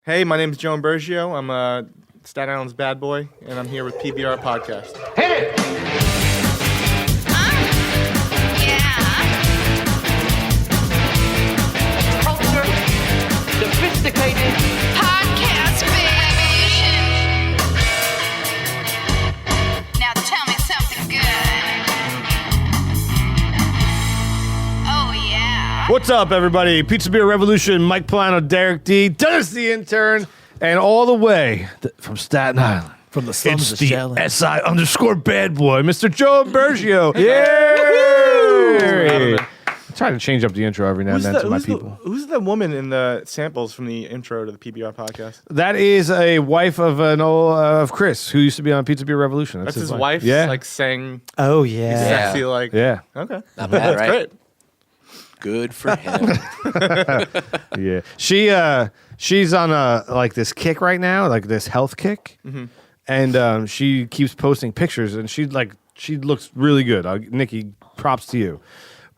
Hey, my name is Joe Imburgio. I'm Staten Island's bad boy, and I'm here with PBR Podcast. Hit it! Yeah. Culture, sophisticated. Podcast revolution. Now tell me something good. Oh, yeah. What's up, everybody? Pizza Beer Revolution, Mike Polano, Derek D, Dennis the intern, and all the way from Staten Island. From the slums It's of the Shaolin. SI_bad boy, Mr. Joe Imburgio. Yay! I'm trying to change up the intro every now and then to my people. Who's the woman in the samples from the intro to the PBR Podcast? That is a wife of an old of Chris, who used to be on Pizza Beer Revolution. That's his wife? Yeah. Like sang Oh, yeah. sexy, like... Yeah. Okay. Not bad, That's right? great. Good for him. Yeah. She's on like this kick right now, like this health kick. Mm-hmm. And she keeps posting pictures, and she looks really good. Nikki, props to you.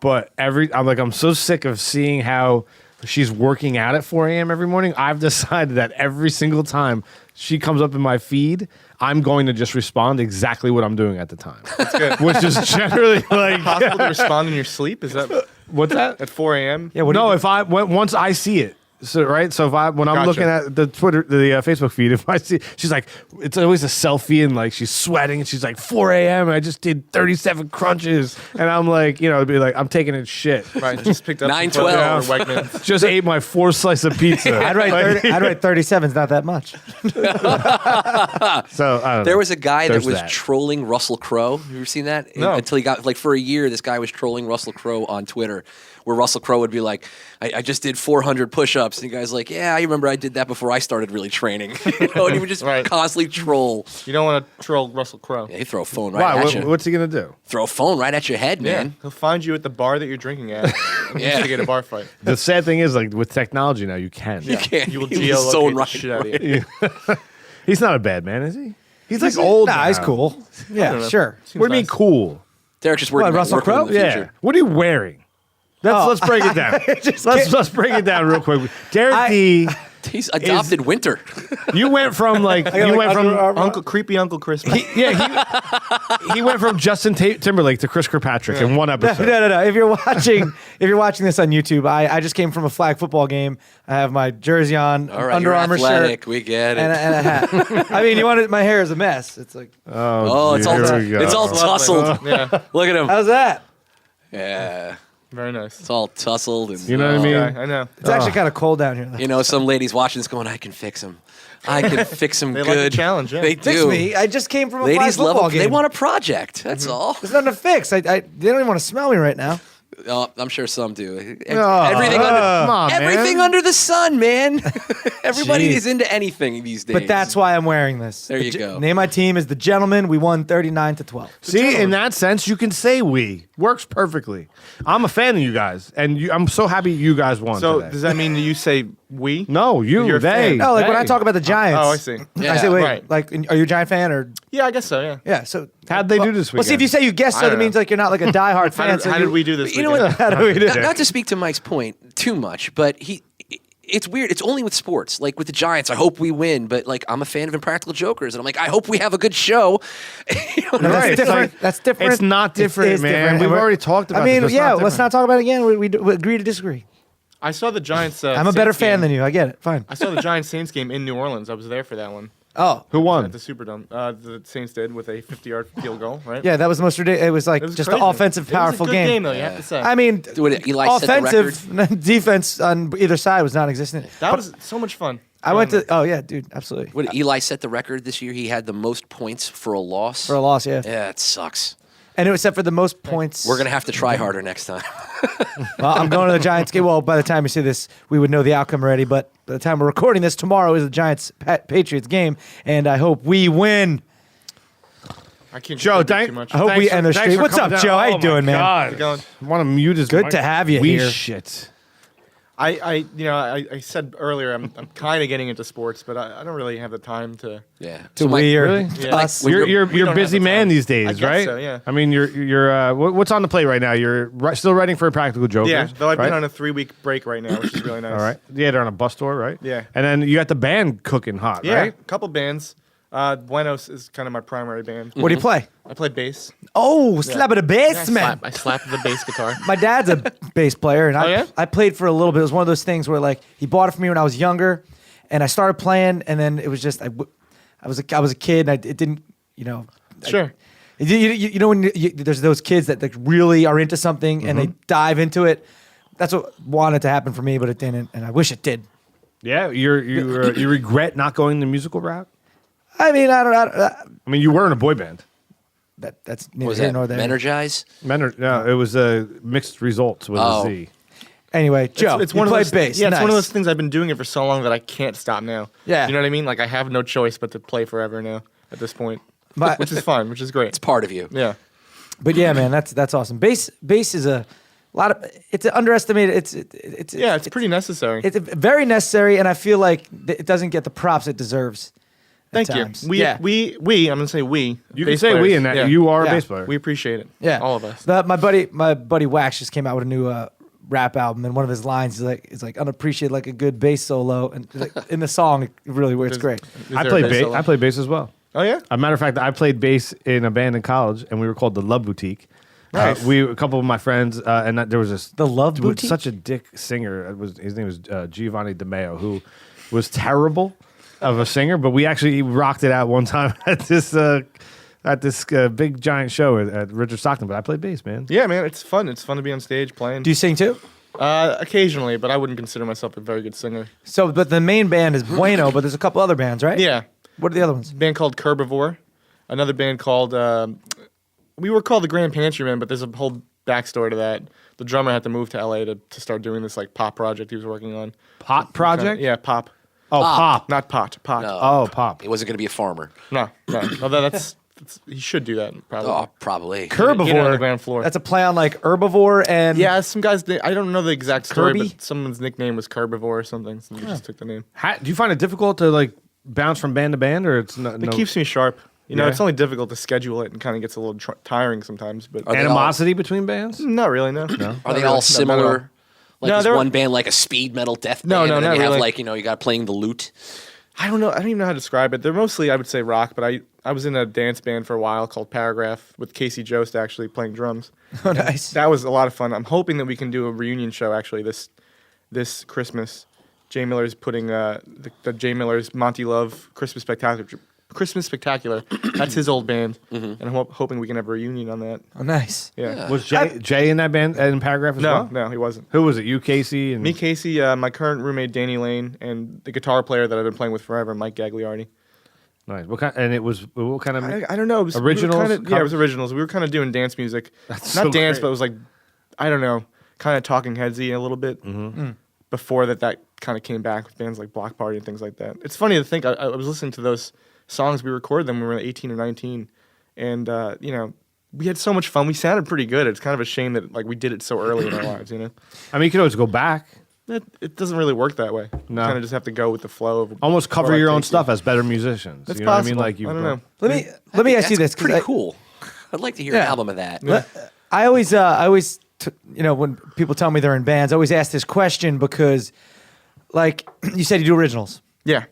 But I'm so sick of seeing how she's working out at 4 a.m. every morning. I've decided that every single time she comes up in my feed, I'm going to just respond exactly what I'm doing at the time. That's good. Which is generally like Possible to respond in your sleep? Is that what's that? at 4 a.m.? Yeah, Once I see it. So right, so when I'm Gotcha. looking at the Facebook feed, if I see, she's like, it's always a selfie and like she's sweating and she's like 4 a.m. and I just did 37 crunches and I'm like, it'd be like I'm taking a shit. Right, just picked up 9:12. some Wegmans. Just ate my 4 slice of pizza. I'd write 37. It's not that much. So I don't There know. was a guy There's that was that. trolling Russell Crowe. Have you ever seen that? No. Until he got, for a year, this guy was trolling Russell Crowe on Twitter, where Russell Crowe would be like, I just did 400 push-ups. And the guy's like, yeah, I remember I did that before I started really training. And he would just Right. constantly troll. You don't want to troll Russell Crowe. Yeah, he throw a phone right Why? at you. What's he gonna do? Throw a phone right at your head, man. He'll find you at the bar that you're drinking at. Yeah. To get a bar fight. The sad thing is, like with technology now, you can. You can't. You will he was geolocate zone the right, shit out of you. He's not a bad man, is he? He's like old. Nah, he's now. cool. don't Yeah, know. sure. Seems What do you mean nice. cool? Derek's just working, What, Russell working Crowe? in the Yeah. future. What are you wearing? Let's break it down. Let's break it down real quick. Derek D, He's adopted winter. you went from Creepy Uncle Christmas. he went from Justin Timberlake to Chris Kirkpatrick in one episode. No. If you're watching this on YouTube, I just came from a flag football game. I have my jersey on, All right, Under you're Armour athletic. shirt, We get it. and a hat. I mean, my hair is a mess. It's like, Oh, it's all here we go. it's all tussled. Yeah, Look at him. how's that? Yeah, very nice. it's all tussled. And, You know what I mean? Yeah, I know. It's actually kind of cold down here. You know, some ladies watching this going, I can fix him. I can fix him They good. like the challenge, yeah. They Fix do. me. I just came from a flag Ladies love football it. game. They want a project. That's all. There's nothing to fix. They don't even want to smell me right now. Oh, I'm sure some do. Oh, Everything come on, everything man. under the sun, man. Everybody Jeez. is into anything these days. But that's why I'm wearing this. There you go. Name my team is the Gentlemen. We won 39-12. See, in that sense, you can say we. Works perfectly. I'm a fan of you guys, and I'm so happy you guys won So today. does that mean you say we? No, you, You're a they. fan. No, like when I they. talk about the Giants. Oh, I see. Yeah, I say, wait, right. like, are you a Giant fan or? Yeah, I guess so. Yeah. Yeah. So How'd they do this Well, see, if weekend? you say you guess, I so that don't means know. like you're not like a diehard fan. How did we do this? You know weekend? what? How do we do? Not to speak to Mike's point too much, but it's weird. It's only with sports. Like with the Giants, I hope we win, but like I'm a fan of Impractical Jokers, and I'm like, I hope we have a good show. You know, No, that's Right, it's different. like- That's different. it's not different, It is man. different. We've And we're- already talked about I mean, this. It's yeah. not Let's different. not talk about it again. We agree to disagree. I saw the Giants. I'm a better Saints fan game. than you. I get it. Fine. I saw the Giants Saints game in New Orleans. I was there for that one. Oh, Who At won? the Superdome. The Saints did with a 50-yard field goal, right? yeah. That was the most ridiculous. It was like It was just crazy. an offensive, powerful It was a good game, though. You have to say. I mean, What, Eli set the offensive defense on either side was non-existent. that was so much fun. I went to. Oh yeah, dude, absolutely. What did Eli set the record this year? He had the most points for a loss. For a loss, yeah. Yeah, it sucks. And it was set for the most points. We're gonna have to try harder next time. Well, I'm going to the Giants game. Well, by the time you see this, we would know the outcome already. But by the time we're recording this, tomorrow is the Giants-Patriots game, and I hope we win. I can't Joe, contribute thank- too much. I hope we Thanks end the thanks streak. for What's coming up, down. Joe? How Oh you my doing, man? God. How's it going? I want to mute his Good mic. to have you we here. shit. I said earlier I'm kind of getting into sports, but I don't really have the time to. Yeah. To Mike, we or really? Yeah. us. Like, You're we a don't busy have the man time. these days, I guess right? so, yeah. I mean, you're what's on the plate right now? You're still writing for Practical Jokers. Yeah, though I've right? been on a 3-week break right now, which is really nice. All right. Yeah, they're on a bus tour, right? Yeah. And then you got the band cooking hot, Yeah, right? a couple bands. Buenos is kind of my primary band. What do you play? I play bass. Oh, slap of the bass, man. I slap the bass guitar. My dad's a bass player, and yeah? I played for a little bit. It was one of those things where like he bought it for me when I was younger, and I started playing, and then it was just I was a kid, and it didn't, you know. Sure. You know when there's those kids that like really are into something and they dive into it. That's what wanted to happen for me, but it didn't, and I wish it did. Yeah. You regret not going the musical route? I mean, I don't. I mean, you were in a boy band. That's What neither was here that? nor there. Energize? No, it was mixed results with Oh. a Z. Anyway, Joe, It's you one of play those, bass. Yeah, it's one of Nice. those things I've been doing it for so long that I can't stop now. Yeah. You know what I mean? Like I have no choice but to play forever now at this point, But- which is fun, which is great. It's part of you. Yeah. But yeah, man, that's awesome. Bass is a lot of. It's underestimated. It's pretty necessary. It's very necessary, and I feel like it doesn't get the props it deserves. at Thank you. times. We, yeah. I'm gonna say we. You can bass say we players. in that. Yeah. You are Yeah. a bass player. We appreciate it. Yeah, all of us. My buddy Wax just came out with a new rap album, and one of his lines is like unappreciated like a good bass solo, and like, in the song it really works great. Is I there play a bass bass. solo? I play bass as well. Oh yeah. As a matter of fact, I played bass in a band in college, and we were called the Love Boutique. Nice. A couple of my friends, and there was this The Love dude, Boutique? such a dick singer. His name was Giovanni DeMeo, who was terrible of a singer, but we actually rocked it out one time at this big giant show at Richard Stockton. But I played bass, man. Yeah, man, it's fun. It's fun to be on stage playing. Do you sing too? Occasionally, but I wouldn't consider myself a very good singer. So, but the main band is Bueno, but there's a couple other bands, right? Yeah. What are the other ones? A band called Curbivore. Another band called we were called the Grand Pantry Men, but there's a whole backstory to that. The drummer had to move to LA to start doing this like pop project he was working on. Pop project? Yeah, pop. Oh, pop. Not pot. Pot. No. Oh, pop. He wasn't going to be a farmer. No. No, that's he should do that probably. Oh, probably. Herbivore. Get it on the ground floor. That's a play on like herbivore and Yeah, some guys. I don't know the exact story, Kirby? but someone's nickname was Curbivore or something. So they just took the name. Do you find it difficult to like bounce from band to band, or it's not? It keeps me sharp. You know, Yeah. it's only difficult to schedule it and kind of gets a little tiring sometimes. But Are they animosity between bands. not really. No. Are they Not all really. No, not at all. similar? Like No, is they're- one band like a speed metal death band? No, and then not you have really. like, you got playing the lute. I don't know. I don't even know how to describe it. They're mostly, I would say, rock. But I was in a dance band for a while called Paragraph with Casey Jost actually playing drums. oh, nice. That was a lot of fun. I'm hoping that we can do a reunion show actually this Christmas. Jay Miller's putting the Jay Miller's Monty Love Christmas Spectacular. That's his old band, and I'm hoping we can have a reunion on that. Oh, nice. Yeah. Was Jay in that band in Paragraph as well? No, he wasn't. Who was it? You, Casey, and Me, Casey, my current roommate Danny Lane, and the guitar player that I've been playing with forever, Mike Gagliardi. Nice. What kind? And it was what kind of? I don't know. It was, Originals? We were kinda, yeah, it was originals. We were kind of doing dance music. That's Not so dance, great. but it was like, I don't know, kind of Talking Headsy a little bit. Before that kind of came back with bands like Block Party and things like that. It's funny to think, I was listening to those songs. We recorded them when we were 18 or 19. And, we had so much fun. We sounded pretty good. It's kind of a shame that like we did it so early in our lives, I mean, you could always go back. It doesn't really work that way. No. You kind of just have to go with the flow of Almost cover where your life own takes stuff you. as better musicians. It's you know possible. what I mean? Like I don't know. Let me ask you this. That's 'cause pretty cool. I'd like to hear an Yeah. album of that. I always, when people tell me they're in bands, I always ask this question because, like, you said you do originals. Yeah.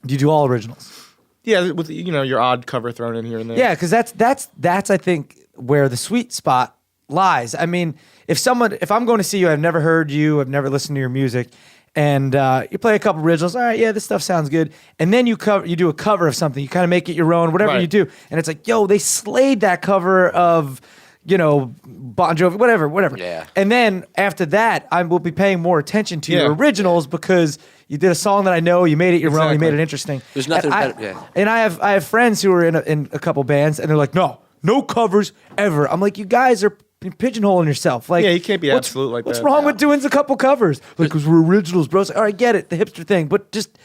Do you do all originals? Yeah, with your odd cover thrown in here and there. Yeah, because that's I think where the sweet spot lies. I mean, if I'm going to see you, I've never heard you, I've never listened to your music, and you play a couple originals. All right, yeah, this stuff sounds good, and then you do a cover of something. You kind of make it your own, whatever Right. you do, and it's like, yo, they slayed that cover of. Bon Jovi, whatever. Yeah. And then after that, I will be paying more attention to your Yeah. originals because you did a song that I know, you made it your own, you Exactly. made it interesting. There's nothing And better- yeah. And I have friends who are in a couple bands, and they're like, no covers ever. I'm like, you guys are pigeonholing yourself. Like, Yeah, you can't be what's- absolute like what's that. wrong Yeah. with doing a couple covers? Like, because we're originals, bro. It's like, all right, get it, the hipster thing, but just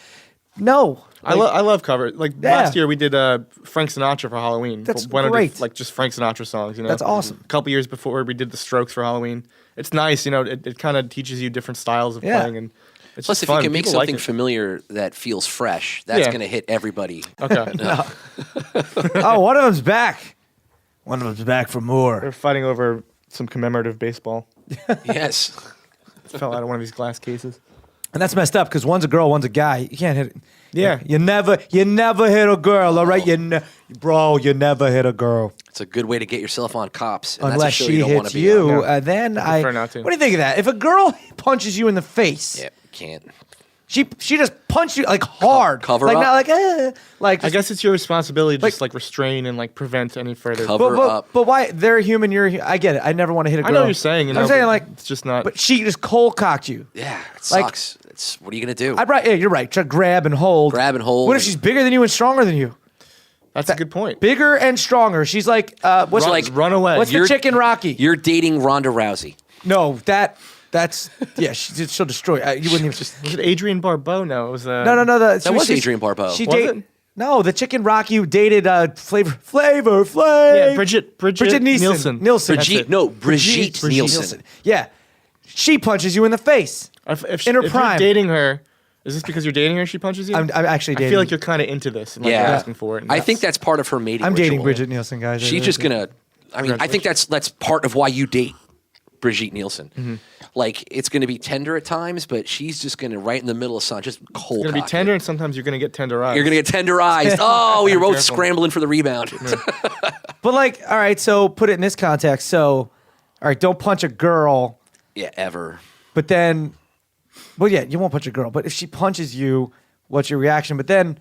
no. I love cover. Like Yeah. last year we did Frank Sinatra for Halloween. That's When I did, great. like just Frank Sinatra songs. That's awesome. A couple years before we did the Strokes for Halloween, it's nice. You know, it kind of teaches you different styles of Yeah. playing, and it's Plus, just if fun. you can make People like something it. familiar that feels fresh, that's Yeah. going to hit everybody. Okay. Oh, one of them's back. One of them's back for They're more. fighting over some commemorative baseball. Yes. Fell out of one of these glass cases. And that's messed up because one's a girl, one's a guy. You can't hit it. Yeah. You never hit a girl, all right? Bro, you never hit a girl. It's a good way to get yourself on cops. And Unless that's a show she you don't wanna hits be you. on. Yeah. Then I. prefer not to. What do you think of that? If a girl punches you in the face, Yeah, can't. she just punched you like hard. Cover like, up. not like, like. I guess it's your responsibility to Like- just like restrain and like prevent any further. Cover up. But why? They're human. I get it. I never want to hit a girl. I know what you're saying. You know, I'm saying but like. it's just not. But she just cold cocked you. Yeah, it Like- sucks. What are you going to do? Yeah, you're right. Try to grab and hold. Grab and hold. What if she's bigger than you and stronger than you? that's a good point. Bigger and stronger. She's like, what's Run- like, run away. What's the You're- chicken Rocky? You're dating Ronda Rousey. No, that's yeah. She'll destroy. You wouldn't even just. Was it Adrian Barbeau? No, it was. No. That was Adrian Barbeau. She Was dated. it? No, the chicken Rocky who dated Flavor. Yeah, Bridget Nielsen. Nielsen. That's Brigitte, it. no, Brigitte Nielsen. Yeah, she punches you in the face. If In her you're prime. dating her, is this because you're dating her? She punches you. I'm actually I dating. feel like you're kind of into this. And like Yeah. you're asking for it. and I think that's part of her mating I'm dating ritual. Bridget Nielsen, guys. She's just going to, I think that's part of why you date Brigitte Nielsen. Mm-hmm. Like, it's going to be tender at times, but she's just going to, right in the middle of something, just cold It's gonna be cock tender, you. and sometimes you're gonna get tenderized. You're going to get tenderized. Oh, you're both Careful. scrambling for the rebound. But like, all right. So put it in this context. So, all right, don't punch a girl. Yeah, ever. But then, well, yeah, you won't punch a girl. But if she punches you, what's your reaction? But then,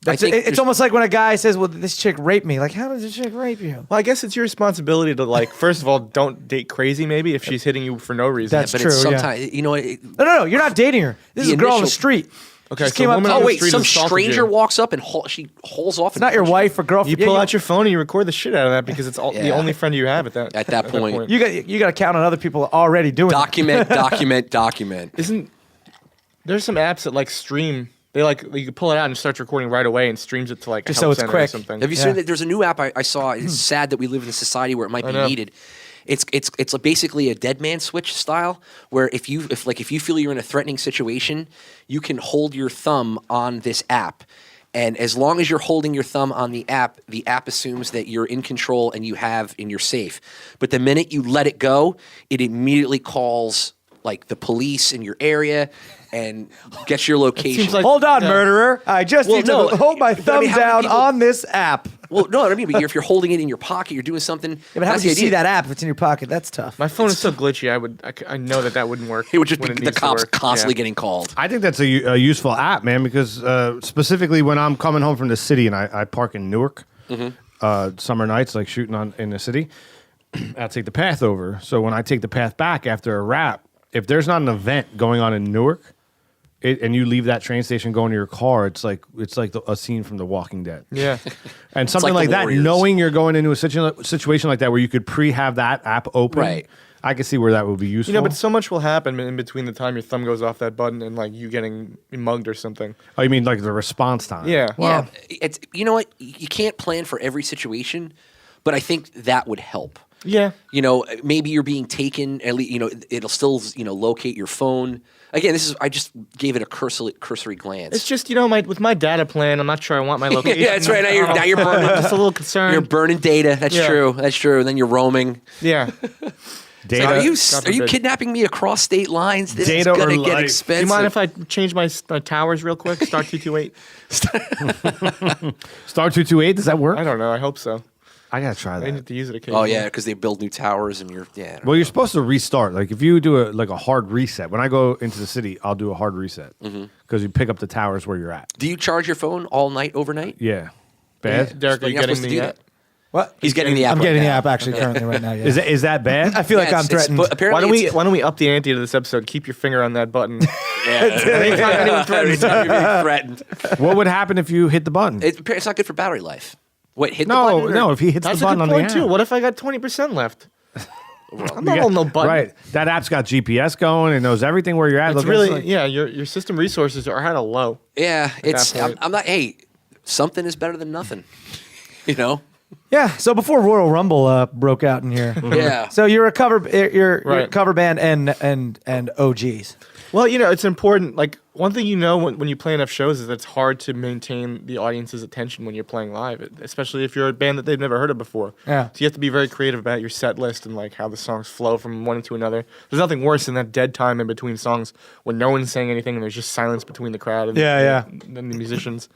think it's there's- almost like when a guy says, "Well, this chick raped me." Like, how does this chick rape you? Well, I guess it's your responsibility to like. First of all, don't date crazy. Maybe if she's hitting you for no reason. That's But true, it's yeah. sometimes, you know, No. You're not dating her. This The is a girl on the initial- street. Okay, Just so came a up. woman to- on oh, the wait, street some assaulted stranger you. walks up and she hauls off. It's not your wife or girlfriend. You pull out your phone and you record the shit out of that because it's the Yeah. only friend you have at that point. You got to count on other people already doing it. Document. Isn't there's some apps that like stream? They like you can pull it out and it starts recording right away and streams it to like Just a so help it's center quick. or something. Have you Yeah. seen that? There's a new app I saw. It's sad that we live in a society where it might be know. needed. It's basically a dead man switch style where if you feel you're in a threatening situation, you can hold your thumb on this app. And as long as you're holding your thumb on the app assumes that you're in control and you're safe. But the minute you let it go, it immediately calls like the police in your area and gets your location. seems like- Hold on, No. murderer. I just Well, need no, to hold my but I thumb mean, how many down people- on this app. well, no, I mean, but if you're holding it in your pocket, you're doing something. Yeah, but how that's do you the see idea. that app if it's in your pocket? That's tough. My phone is so glitchy. I know that wouldn't work. It would just when be the needs to cops work. constantly Yeah. getting called. I think that's a useful app, man, because specifically when I'm coming home from the city and I park in Newark, summer nights, like shooting in the city, I'll take the path over. So when I take the path back after a wrap, if there's not an event going on in Newark, and you leave that train station going to your car, it's like a scene from The Walking Dead. Yeah. And something like like The that, Warriors. knowing you're going into a situation like that where you could have that app open, Right. I can see where that would be useful. You know, but so much will happen in between the time your thumb goes off that button and like you getting mugged or something. Oh, you mean like the response time? Yeah. Yeah, it's you know what? You can't plan for every situation, but I think that would help. Yeah. You know, maybe you're being taken. At least, you know, it'll still locate your phone. Again, I just gave it a cursory glance. It's just with my data plan, I'm not sure I want my location. yeah, that's right. Now you're burning. I'm just a little concerned. You're burning data. That's Yeah. true. That's true. And then you're roaming. Yeah. Data. Are you God are you forbid. kidnapping me across state lines? This Data is gonna or get life. expensive. Do you mind if I change my towers real quick? Star 228. Star 228, does that work? I don't know. I hope so. I gotta try I that. need to use it occasionally. Oh yeah, because they build new towers and Well, you're supposed to restart. Like if you do a hard reset. When I go into the city, I'll do a hard reset because you pick up the towers where you're at. Do you charge your phone all night overnight? Yeah. Bad. Derek, are You're you not getting supposed to the do yet? that. What? He's getting the app. I'm right getting the now. app actually currently right now. Yeah. Is that bad? I feel like Yeah, I'm threatened. but apparently Why don't we up the ante to this episode? Keep your finger on that button. Anytime anyone threatens you, you're being threatened. What would happen if you hit the button? It's not good for battery life. What, hit the no, button? or- no. If he hits That's the a button good on the point app, too. What if I got 20% left? I'm not You on got- no button. Right. That app's got GPS going. It knows everything where you're at. It's Look, really like- your system resources are at a low. Yeah, it's. that point. I'm not. Hey, something is better than nothing. You know. Yeah. So before Royal Rumble broke out in here, Yeah. so you're a cover, you're a Right. cover band and OGs. Well, it's important. Like one thing when you play enough shows is that it's hard to maintain the audience's attention when you're playing live, especially if you're a band that they've never heard of before. Yeah. So you have to be very creative about your set list and like how the songs flow from one to another. There's nothing worse than that dead time in between songs when no one's saying anything and there's just silence between the crowd and, and the musicians.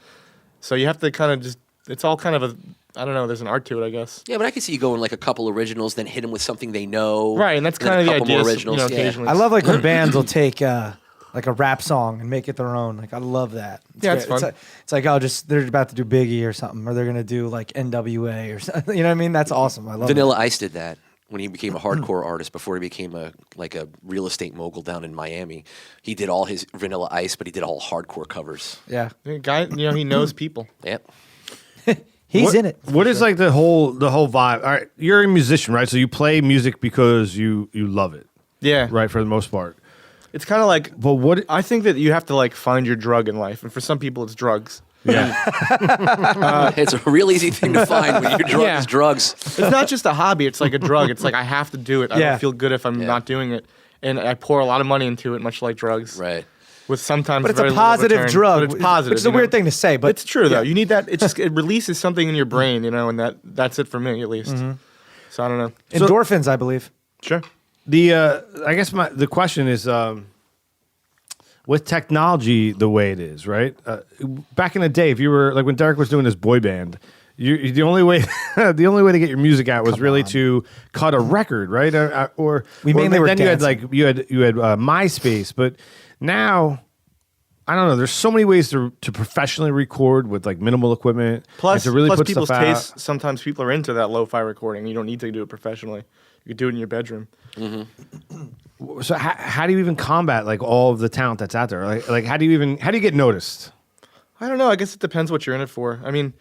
So you have to kind of just. It's all kind of a. I don't know. There's an art to it, I guess. Yeah, but I can see you going like a couple originals, then hit them with something they know. Right, and that's then kind of a the couple idea. more originals. Yeah. Occasionally. I love like when bands will take like a rap song and make it their own. Like I love that. Yeah, it's great. fun. It's like they're about to do Biggie or something, or they're gonna do like NWA or something. You know what I mean? That's awesome. I love Vanilla Ice did that when he became a hardcore artist before he became a real estate mogul down in Miami. He did all his Vanilla Ice, but he did all hardcore covers. it. Yeah, The guy, he knows people. Yep. he's in it. What is like the whole vibe? All right, you're a musician, right? So you play music because you love it, Yeah, right? For the most part. It's kind of like. But what? I think that you have to like find your drug in life, and for some people, it's drugs. Yeah. It's a real easy thing to find when your drug Yeah. is drugs. It's not just a hobby; it's like a drug. It's like I have to do it. I Yeah. don't feel good if I'm not doing it, and I pour a lot of money into it, much like drugs. Right. With sometimes, But it's very a little positive return. drug. But it's positive. which is a weird thing to say, but it's true though. You need that. It releases something in your brain, and that's it for me at least. Mm-hmm. So I don't know. endorphins, I believe. Sure. I guess the question is, with technology the way it is, right? Back in the day, if you were like when Derek was doing his boy band, the only way to get your music out was really to cut a record, right? Or mainly were then you had dancing. you had MySpace, but now I don't know. There's so many ways to professionally record with like minimal equipment. Plus, and to really put people's stuff out. tastes. Sometimes people are into that lo-fi recording. You don't need to do it professionally. You could do it in your bedroom. So how do you even combat like all of the talent that's out there? Like how do you get noticed? I don't know. I guess it depends what you're in it for. I mean,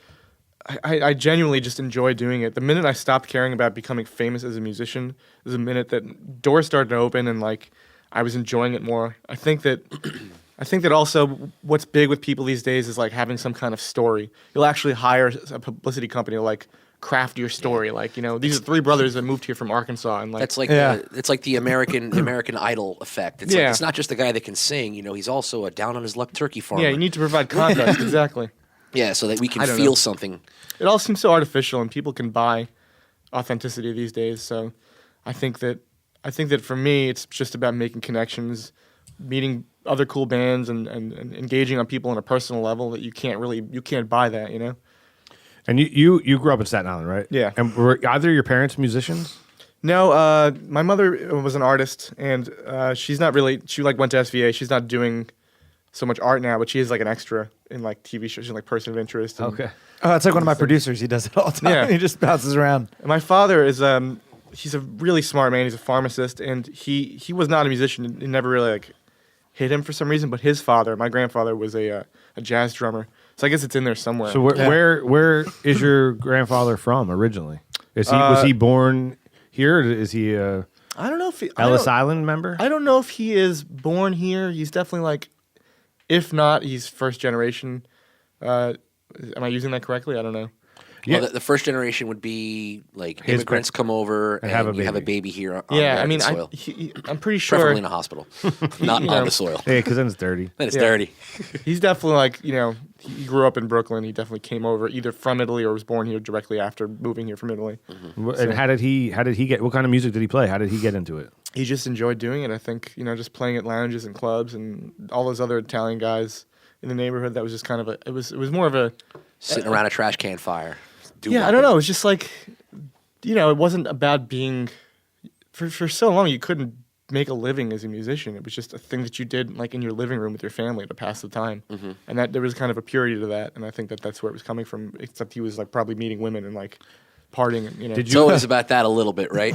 I genuinely just enjoy doing it. The minute I stopped caring about becoming famous as a musician is the minute that doors started to open and like I was enjoying it more. I think that also what's big with people these days is like having some kind of story. You'll actually hire a publicity company to like craft your story. Like, these are three brothers that moved here from Arkansas and like That's like Yeah. it's like the American Idol effect. It's Yeah. like it's not just the guy that can sing. He's also a down on his luck turkey farmer. yeah, you need to provide context exactly. Yeah, so that we can I don't feel know. something. It all seems so artificial, and people can buy authenticity these days. So, I think that for me, it's just about making connections, meeting other cool bands, and engaging on people on a personal level that you can't buy that. And you grew up in Staten Island, right? Yeah. And were either your parents musicians? No, my mother was an artist, and she's not really. She like went to SVA. She's not doing so much art now, but she is like an extra in like TV shows. She's like person of interest. And, Oh, it's like one of my producers. He does it all the time. Yeah. He just bounces around. And my father is he's a really smart man. He's a pharmacist, and he was not a musician. It never really like hit him for some reason. But his father, my grandfather, was a jazz drummer. So I guess it's in there somewhere. So where is your grandfather from originally? Was he born here? Or is he a I don't know if Ellis Island member? I don't know if he is born here. He's definitely like, if not, he's first generation. Am I using that correctly? I don't know. Yeah. Well, the first generation would be like His immigrants come over and have a you have a baby. baby here on Yeah, I American mean, soil. I'm pretty sure Preferably in a hospital, not on the soil. Yeah, because then it's dirty. Then it's Yeah. dirty. he's definitely like, he grew up in Brooklyn. He definitely came over either from Italy or was born here directly after moving here from Italy. And how did he get? What kind of music did he play? How did he get into it? He just enjoyed doing it. I think, just playing at lounges and clubs and all those other Italian guys in the neighborhood. That was just kind of it was more of a, Sitting around a trash can fire. I don't know. It was just like, it wasn't about being, for so long you couldn't make a living as a musician. It was just a thing that you did like in your living room with your family to pass the time. And that there was kind of a purity to that. And I think that's where it was coming from, except he was like probably meeting women and like partying. And, Did It's always about that a little bit, right?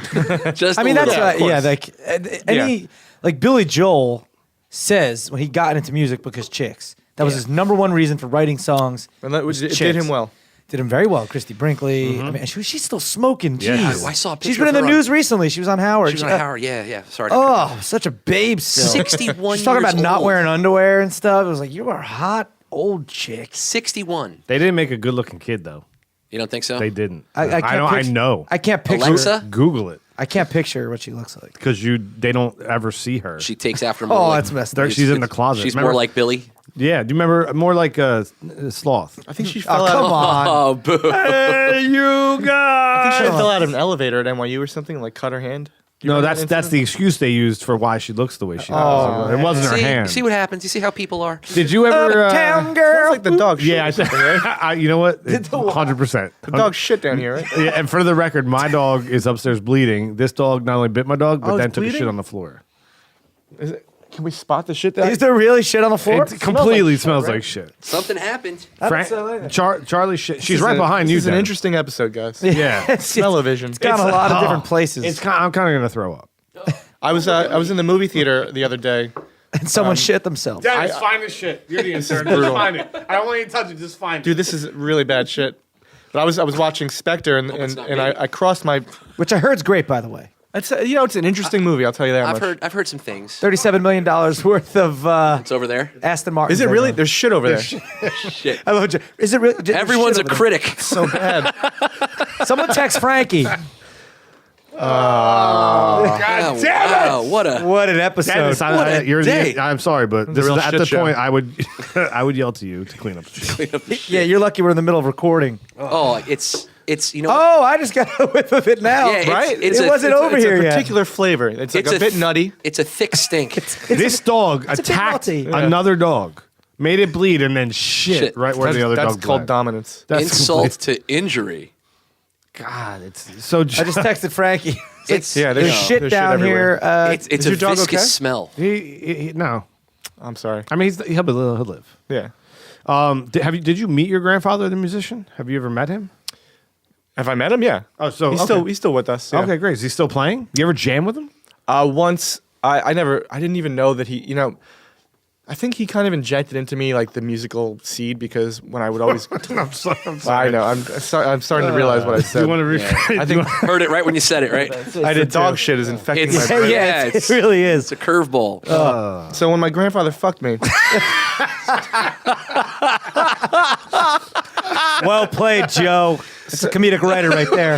Just I mean, a that's little. like any like Billy Joel says when he got into music because chicks. That was his number one reason for writing songs. And that was, it chicks. did him well. Did him very well. Christy Brinkley. I mean, she's still smoking. Yeah. Jeez. I saw a She's picture been in of the her on- news recently. She was on Howard. She was on Howard. Yeah. Sorry. Oh, such a babe still. 61 She's talking years about not old. wearing underwear and stuff. It was like, you are a hot old chick. 61. They didn't make a good-looking kid though. You don't think so? They didn't. I can't know. I can't picture. Alexa? Google it I can't picture what she looks like. because they don't ever see her. She takes after Oh, more like, that's messed up. She's in the closet. She's Remember- more like Billy. Yeah. Do you remember more like sloth? I think she fell Oh, out. come on. Oh, boo. Hey, you guys! She fell out of an elevator at NYU or something, like cut her hand. Do you No, remember that that's the incident? excuse they used for why she looks the way she Oh, does. It wasn't her See, hand. see what happens? You see how people are? Did you ever? Uptown It's girl. like the dog shit. Yeah, I or something, right? you know what? 100%. The dog shit down here, right? Yeah, and for the record, my dog is upstairs bleeding. This dog not only bit my dog, but Oh, it's then took a bleeding? shit on the floor. Is it, can we spot the shit that? Is there really shit on the floor? It completely shit, smells right? like shit. Something happened. Charlie shit. She's This is right behind you. This is an Dan. interesting episode, guys. Yeah. Smell-o-vision. It's got a lot of different places. I'm kind of gonna throw up. I was in the movie theater the other day. and someone shit themselves. Dennis, find this shit. You're the intern. Just brutal. find it. I don't want you to touch it. Just find it. Dude, this is really bad shit. But I was watching Spectre and it's not and me. I crossed my. Which I heard's great, by the way. It's it's an interesting movie. I'll tell you that much. I've heard some things. $37 million worth of It's over there. Aston Martin. Is it really? There's shit over there. Shit. I love you. Is it really? Everyone's a critic. So bad. Someone text Frankie. God damn it! Wow, what a What an episode. Dennis, What a day. I'm sorry, but this is real at shit the show. point I would I would yell to you to clean up the shit. Yeah, you're lucky we're in the middle of recording. oh, it's you know. Oh, I just got a whiff of it now. Yeah, it's- Right? it's it a- wasn't it's a- over It's here a yet. particular flavor. It's like It's a bit nutty. It's a thick stink. This dog a bit attacked naughty. another dog, made it bleed, and then shit right where the other That's dog called bled. dominance. That's Insult to injury. God, it's so. I just texted Frankie. It's Yeah, There's there's shit there's down everywhere. here. it's is a your dog viscous okay? smell. No. I'm sorry. I mean, he'll live. Yeah. Did you meet your grandfather, the musician? Have you ever met him? Have I met him? Yeah. Oh, so he's okay. still with us. Yeah. Okay, great. Is he still playing? You ever jam with him? Once I didn't even know that he. I think he kind of injected into me like the musical seed because when I would always. I'm sorry. I know. I'm starting to realize what I Do said. you want to I think Heard it right when you said it, right? I did dog shit is infecting It's- my Hey, brain. yeah, Yeah, it really is. It's a curveball. So when my grandfather fucked me, Well played, Joe. It's a comedic writer right there.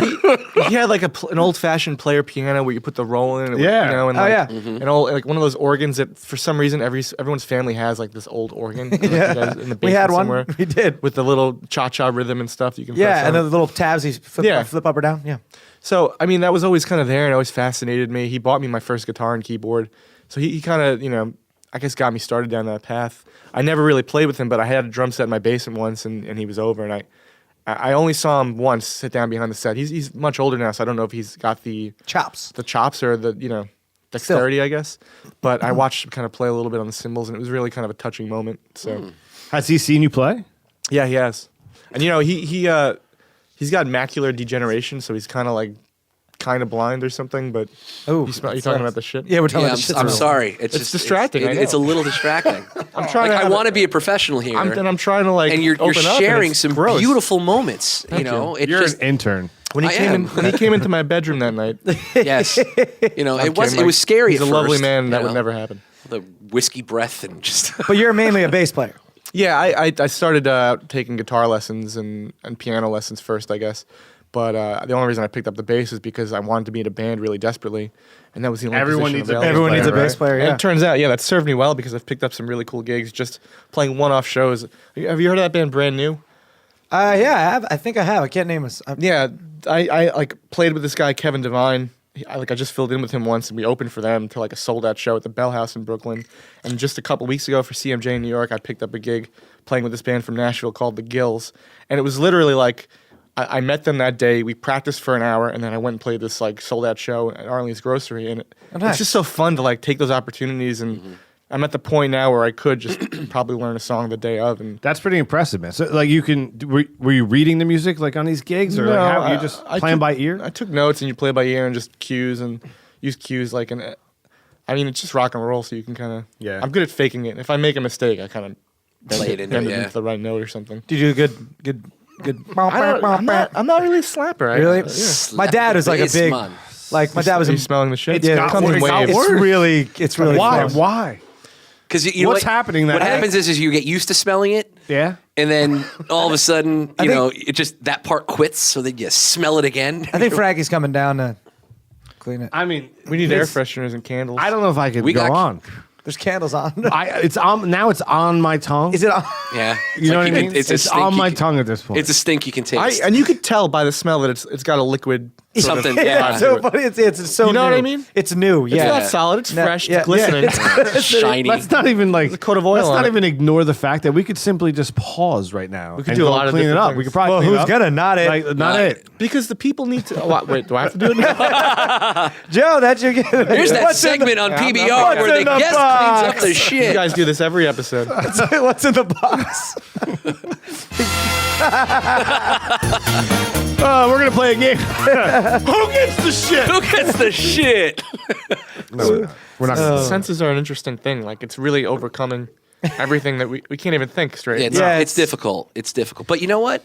he had like an old fashioned player piano where you put the roll in. And it would, Yeah. You know, and Oh, like, yeah. And all like one of those organs that for some reason everyone's family has like this old organ. Like, Yeah. you guys in the We had basement one. somewhere We did. with the little cha cha rhythm and stuff you can. press Yeah, and on. the little tabs you flip, Yeah. flip up or down. Yeah. So, I mean, that was always kind of there and always fascinated me. He bought me my first guitar and keyboard. So he kind of, I guess got me started down that path. I never really played with him, but I had a drum set in my basement once and he was over. And I only saw him once sit down behind the set. He's much older now, so I don't know if he's got the Chops. chops or the, dexterity, I guess. But I watched him kind of play a little bit on the cymbals and it was really kind of a touching moment. So, Has he seen you play? yeah, he has. And, he's got macular degeneration, so he's kind of blind or something, but Oh, you talking about the shit? Yeah, we're talking Yeah, about the shit. I'm sorry. It's just distracting, I It's a know. little distracting. I'm trying I to want to be a professional here. I'm trying to and you're open up, and sharing it's some gross. beautiful moments. Thank you. It's You're just an intern. When he I came am. when he came into my bedroom that night. yes. It was scary. He's at a lovely first, man. That you would know? never happen. The whiskey breath and just. But you're mainly a bass player. Yeah, I started taking guitar lessons and piano lessons first, I guess. But the only reason I picked up the bass is because I wanted to be in a band really desperately, and that was the only. Everyone position needs a available. bass Everyone needs a player, bass player, And yeah. it turns out, that served me well because I've picked up some really cool gigs just playing one-off shows. Have you heard of that band Brand New? Yeah, I have. I think I have. I can't name us. Yeah, I like played with this guy Kevin Devine. I just filled in with him once, and we opened for them to like a sold-out show at the Bell House in Brooklyn. And just a couple weeks ago for CMJ in New York, I picked up a gig playing with this band from Nashville called The Gills, and it was literally like I met them that day. We practiced for an hour, and then I went and played this like sold-out show at Arlene's Grocery, and nice. it's just so fun to like take those opportunities. And I'm at the point now where I could just probably learn a song the day of, and That's pretty impressive, man. So, like, were you reading the music like on these gigs, or like, how, you just playing by ear? I took notes, and you play by ear and just cues and use cues like an. I mean, it's just rock and roll, so you can kind of. Yeah. I'm good at faking it. If I make a mistake, I kind of Play it into bend it, it yeah. into the right note or something. Do you do a good? I'm not really a slapper. Really? Yeah. My dad was like a Bass big, man. like my dad was Are a you smelling the shit? Yeah, got it comes in worse. waves. it's really Why? fun. Why? Because you know What's happening that What day? happens is you get used to smelling it, Yeah. and then all of a sudden, I think- it just that part quits, so then you smell it again. I think Frankie's coming down to clean it. I mean, We need air it's- fresheners and candles. I don't know if I could We go got- on. There's candles on. It's on now. It's on my tongue. Is it on? Yeah, You know what I mean? It's a It's stink on you my can- tongue at this point. It's a stink you can taste. And you could tell by the smell that it's got a liquid sort of Something, vibe yeah. to So it. funny. It's so You know new. what I mean? It's new. It's Yeah. not solid. It's No, fresh. yeah, It's glistening. It's shiny. Let's not even like a coat of oil Let's on not it. even ignore the fact that we could simply just pause right now. We could and do a go lot of clean it different up. things. We could probably Well, clean it who's up. gonna? Not it. Like, not Not it. Because the people need to. Oh, wait, do I have to do it now? Joe, that's your. There's that segment on PBR what's where the in the guest box? cleans up the You shit. guys do this every episode. What's in the box? We're gonna play a game. Who gets the shit? Who gets the shit? No, we're not. Gonna Senses are an interesting thing. Like, it's really overcoming everything that we can't even think straight. It's, Yeah, it's it's- difficult. It's difficult. But you know what?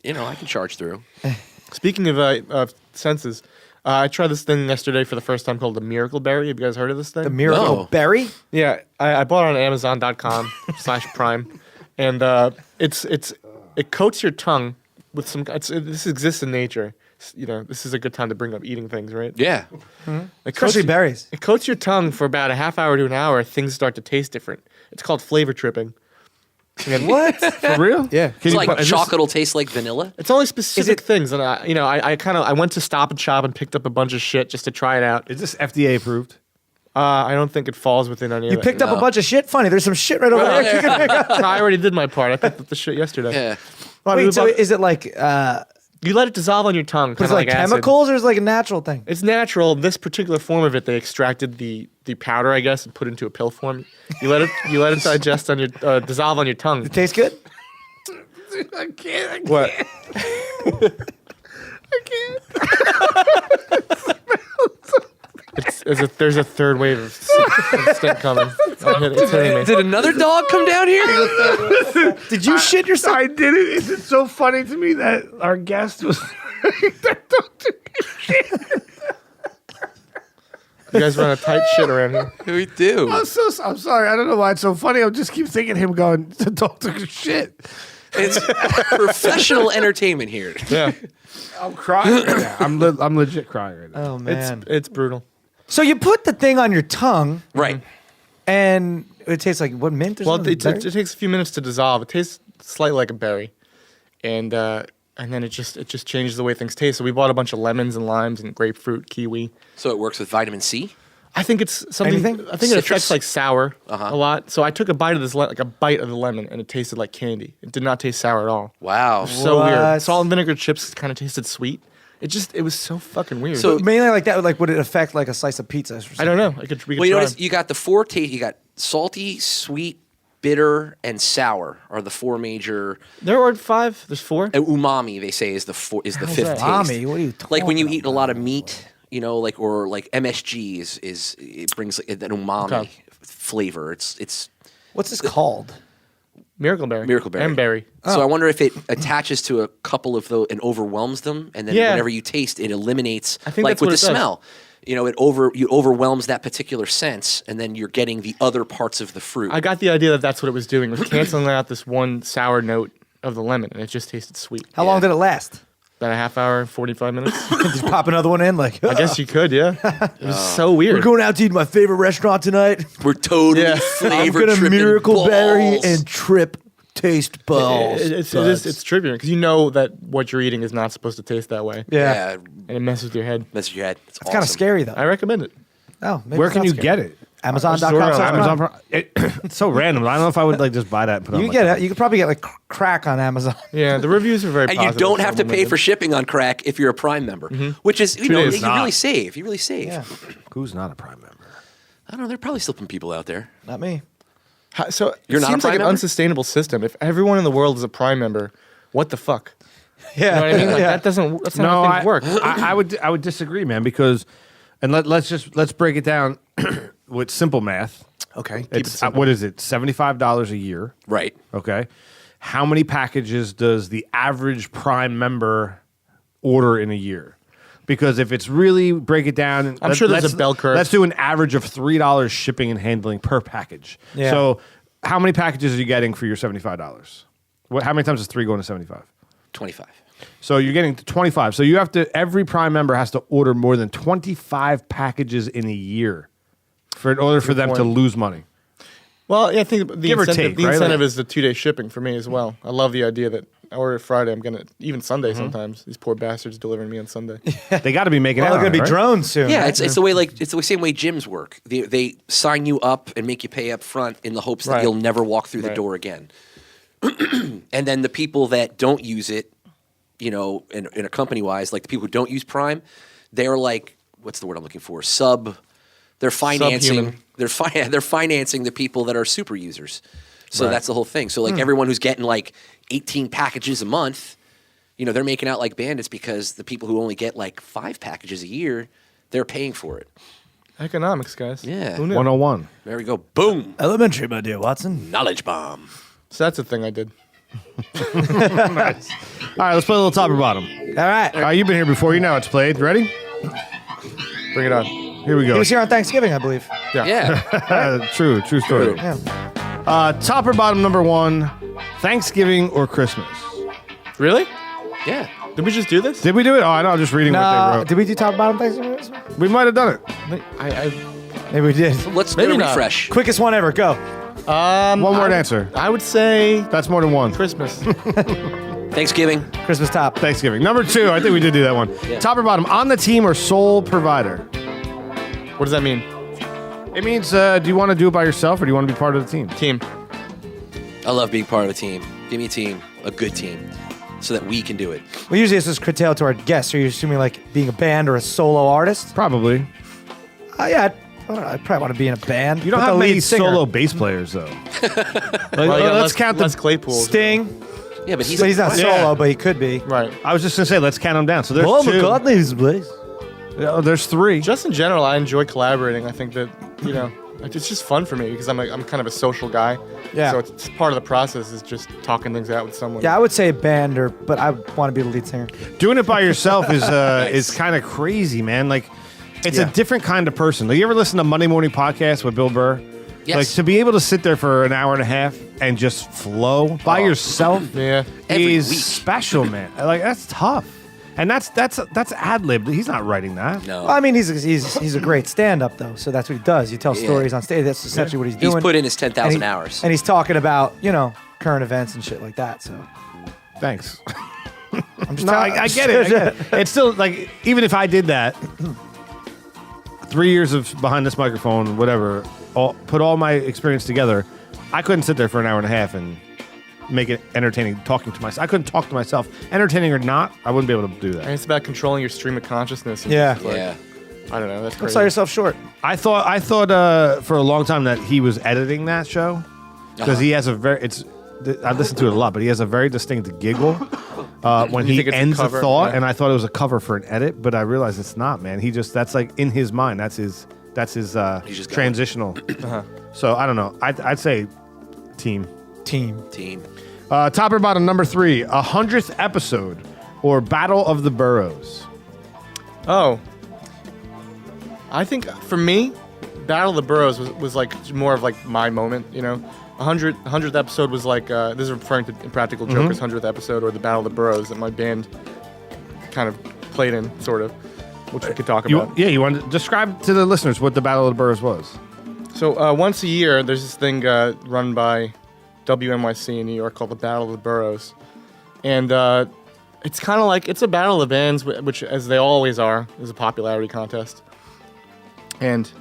I can charge through. Speaking of senses, I tried this thing yesterday for the first time called the Miracle Berry. Have you guys heard of this thing? The Miracle No. Berry. Yeah, I bought it on Amazon.com/Prime, and it coats your tongue with some. This exists in nature. This is a good time to bring up eating things, right? Yeah. It coats Especially your- berries. It coats your tongue for about a half hour to an hour. Things start to taste different. It's called flavor tripping. And What? For real? Yeah. Can It's you like put- chocolate will taste like vanilla. It's only specific it- things, and I went to Stop and Shop and picked up a bunch of shit just to try it out. Is this FDA approved? I don't think it falls within any You of picked it. up a bunch of shit. Funny. There's some shit right over Right there. there. I already did my part. I picked up the shit yesterday. Yeah. Well, I mean, Wait. So about- is it like? you let it dissolve on your tongue, Is kind it of like acid. chemicals or is it like a natural thing? It's natural. This particular form of it, they extracted the powder, I guess, and put it into a pill form. You let it digest on your dissolve on your tongue. It tastes good. I can't. What? There's a third wave of stink coming. It's hitting me. Did another dog come down here? Did you shit yourself? I did it. Is it so funny to me that our guest was? You guys run a tight shit around here. We do. I'm sorry. I don't know why it's so funny. I just keep thinking him going to dog took a shit. It's professional entertainment here. Yeah, I'm crying. Right now. I'm legit crying right now. Oh man. it's brutal. So you put the thing on your tongue Right. and it tastes like what, mint or Well, something? it takes a few minutes to dissolve. It tastes slightly like a berry, and then it just changes the way things taste. So we bought a bunch of lemons and limes and grapefruit, kiwi. So it works with vitamin C. I think it's something. Anything? I think it Citrus? affects like sour Uh-huh. a lot. So I took a bite of this, like a bite of the lemon, and it tasted like candy. It did not taste sour at all. Wow. So What? weird. Salt and vinegar chips kind of tasted sweet. It was so fucking weird. So- Mainly like that. Like would it affect like a slice of pizza? Or something? I don't know. We could Well, you try. notice you got the four taste. You got salty, sweet, bitter, and sour are the four major. There are 5. There's 4. Umami, they say, is the fifth that? taste. Umami? What are you Like when you talking eat a lot of meat, or like MSG is it brings like, an umami Okay. flavor. It's What's this called? Miracle berry. Miracle berry. And berry. So I wonder if it attaches to a couple of those and overwhelms them, and then Yeah. whenever you taste, it eliminates. I think like that's with what the it does. smell, it overwhelms that particular sense, and then you're getting the other parts of the fruit. I got the idea that that's what it was doing. It was canceling out this one sour note of the lemon, and it just tasted sweet. How long did it last? About a half hour, 45 minutes. Did you pop another one in? Like I guess you could, yeah. It was so weird. we're going out to eat my favorite restaurant tonight. We're totally Yeah. I'm flavor gonna tripping miracle berry balls. and trip taste balls. It's buds. tripping because you know that what you're eating is not supposed to taste that way, yeah. and it messes with your head. Mess with your head. It's It's kind of scary though. I recommend it. Oh, maybe Where it's can not you scary. get it? Amazon.com. Amazon. It's so random. I don't know if I would like just buy that. And put it You on can my get it. You could probably get like crack on Amazon. Yeah, the reviews are very And you positive. don't have to so pay for shipping on crack if you're a Prime member, which is you days. really save. You really save. Yeah, Who's not a Prime member? I don't know. There are probably still some people out there. not me. So You're it not a seems Prime like an member? unsustainable system. If everyone in the world is a Prime member, what the fuck? Yeah, You know what I mean? Like yeah. that's not No, how things work. I would disagree, man. Because, and let's break it down with simple math. Okay, keep it It's simple. what is it? $75 a year. Right. Okay. How many packages does the average Prime member order in a year? Because if it's really break it down, I'm sure there's let's- a bell curve. Let's do an average of $3 shipping and handling per package. Yeah. So, how many packages are you getting for your $75? How many times is 3 going to 75? 25. So you're getting to 25. So you have to. Every Prime member has to order more than 25 packages in a year, in order for them to lose money. Well, yeah, I think the Give or incentive, take, the right? incentive Like- is the 2-day shipping for me as well. I love the idea that I order Friday, I'm gonna even Sunday sometimes. These poor bastards delivering me on Sunday. They got to be making Well, out. they're going to be right? drones soon. Yeah, right? it's the way it's the same way gyms work. They sign you up and make you pay up front in the hopes that Right. you'll never walk through the Right. door again. And then the people that don't use it, in a company wise, like the people who don't use Prime, they're like, what's the word I'm looking for? They're financing. Subhuman. They're financing the people that are super users. So Right. that's the whole thing. So like everyone who's getting like 18 packages a month, they're making out like bandits because the people who only get like 5 packages a year, they're paying for it. Economics, guys. Yeah. Who knew? 101. There we go. Boom. Elementary, my dear Watson. Knowledge bomb. So that's the thing I did. All right, let's play a little top or bottom. All right. You've been here before. You know it's played. Ready? Bring it on. Here we He go. was here on Thanksgiving, I believe. Yeah. True story. Yeah. Top or bottom number 1, Thanksgiving or Christmas? Really? Yeah. Did we just do this? Did we do it? Oh, I know. I'm just reading what they wrote. Did we do top bottom Thanksgiving? We might have done it. I Maybe we did. Let's Maybe do a not. refresh. Quickest one ever. Go. One word answer. I would say That's more than 1. Christmas. Thanksgiving. Christmas top. Thanksgiving. Number 2, I think we did do that one. Yeah. Top or bottom, on the team or sole provider? What does that mean? It means, do you want to do it by yourself or do you want to be part of the team? Team. I love being part of a team. Give me a team, a good team, so that we can do it. Well, usually this is curtailed to our guests. Are you assuming like being a band or a solo artist? Probably. Yeah, I'd probably want to be in a band. You don't But have the many lead singer, solo bass players, though. Well, you got let's count the. Les Claypool. Sting. Yeah, but he's, So he's not Yeah. solo, but he could be. Right. I was just going to say, let's count them down. So there's Oh, 2. McCartney is bass. Yeah, there's 3. Just in general, I enjoy collaborating. I think that it's just fun for me because I'm kind of a social guy. Yeah. So it's part of the process is just talking things out with someone. Yeah, I would say a band, but I want to be the lead singer. Doing it by yourself is kind of crazy, man. Like, it's a different kind of person. Like, you ever listen to Monday Morning Podcast with Bill Burr? Yes. Like, to be able to sit there for an hour and a half and just flow by yourself Yeah. Every is week. special, man. Like, that's tough. And that's ad lib. He's not writing that. No. Well, I mean, he's a great stand-up though, so that's what he does. You tell Yeah. stories on stage. That's essentially what he's doing. He's put in his And 10,000 he- hours. and he's talking about current events and shit like that. So Thanks. I'm just No, telling. I get it. It's still like, even if I did that, 3 years of behind this microphone, whatever, put all my experience together, I couldn't sit there for an hour and a half and make it entertaining talking to myself. I couldn't talk to myself. Entertaining or not, I wouldn't be able to do And that. it's about controlling your stream of consciousness. And Yeah. just, like, Yeah. I don't know. That's Don't crazy. sell yourself short. I thought for a long time that he was editing that show because he has a very I listened to it a lot, but he has a very distinct giggle when You he think it's a ends a cover? thought, Yeah. and I thought it was a cover for an edit, but I realized it's not, man. That's like in his mind. That's his He's just going. transitional. So I don't know. I'd say team. Team. Team. Top or bottom, number 3, 100th episode or Battle of the Boroughs. Oh. I think for me, Battle of the Boroughs was like more of like my moment, 100th episode was like, this is referring to Impractical Joker's 100th episode or the Battle of the Boroughs that my band kind of played in, sort of, which we could talk about. You want to describe to the listeners what the Battle of the Boroughs was? So once a year, there's this thing run by WNYC in New York called the Battle of the Boroughs. And it's kind of like, it's a battle of the bands, which, as they always are, is a popularity contest. And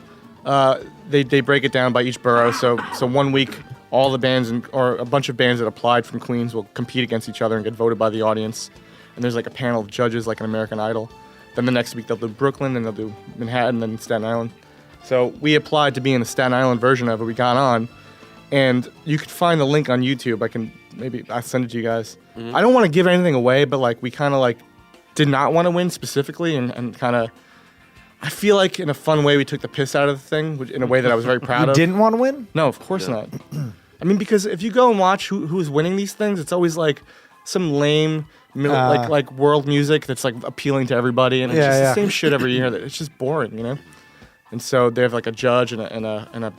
they break it down by each borough. So 1 week, all the bands or a bunch of bands that applied from Queens will compete against each other and get voted by the audience. And there's like a panel of judges, like an American Idol. Then the next week they'll do Brooklyn, and they'll do Manhattan, and then Staten Island. So we applied to be in the Staten Island version of it. We got on, and you could find the link on YouTube. I'll send it to you guys. I don't want to give anything away, but like we kind of like did not want to win specifically, and kind of. I feel like in a fun way we took the piss out of the thing, in a way that I was very proud You of. didn't want to win? No, of course not. I mean, because if you go and watch who's winning these things, it's always like some lame, like world music that's like appealing to everybody, and it's just the same shit every year. That it's just boring, And so they have like a judge and a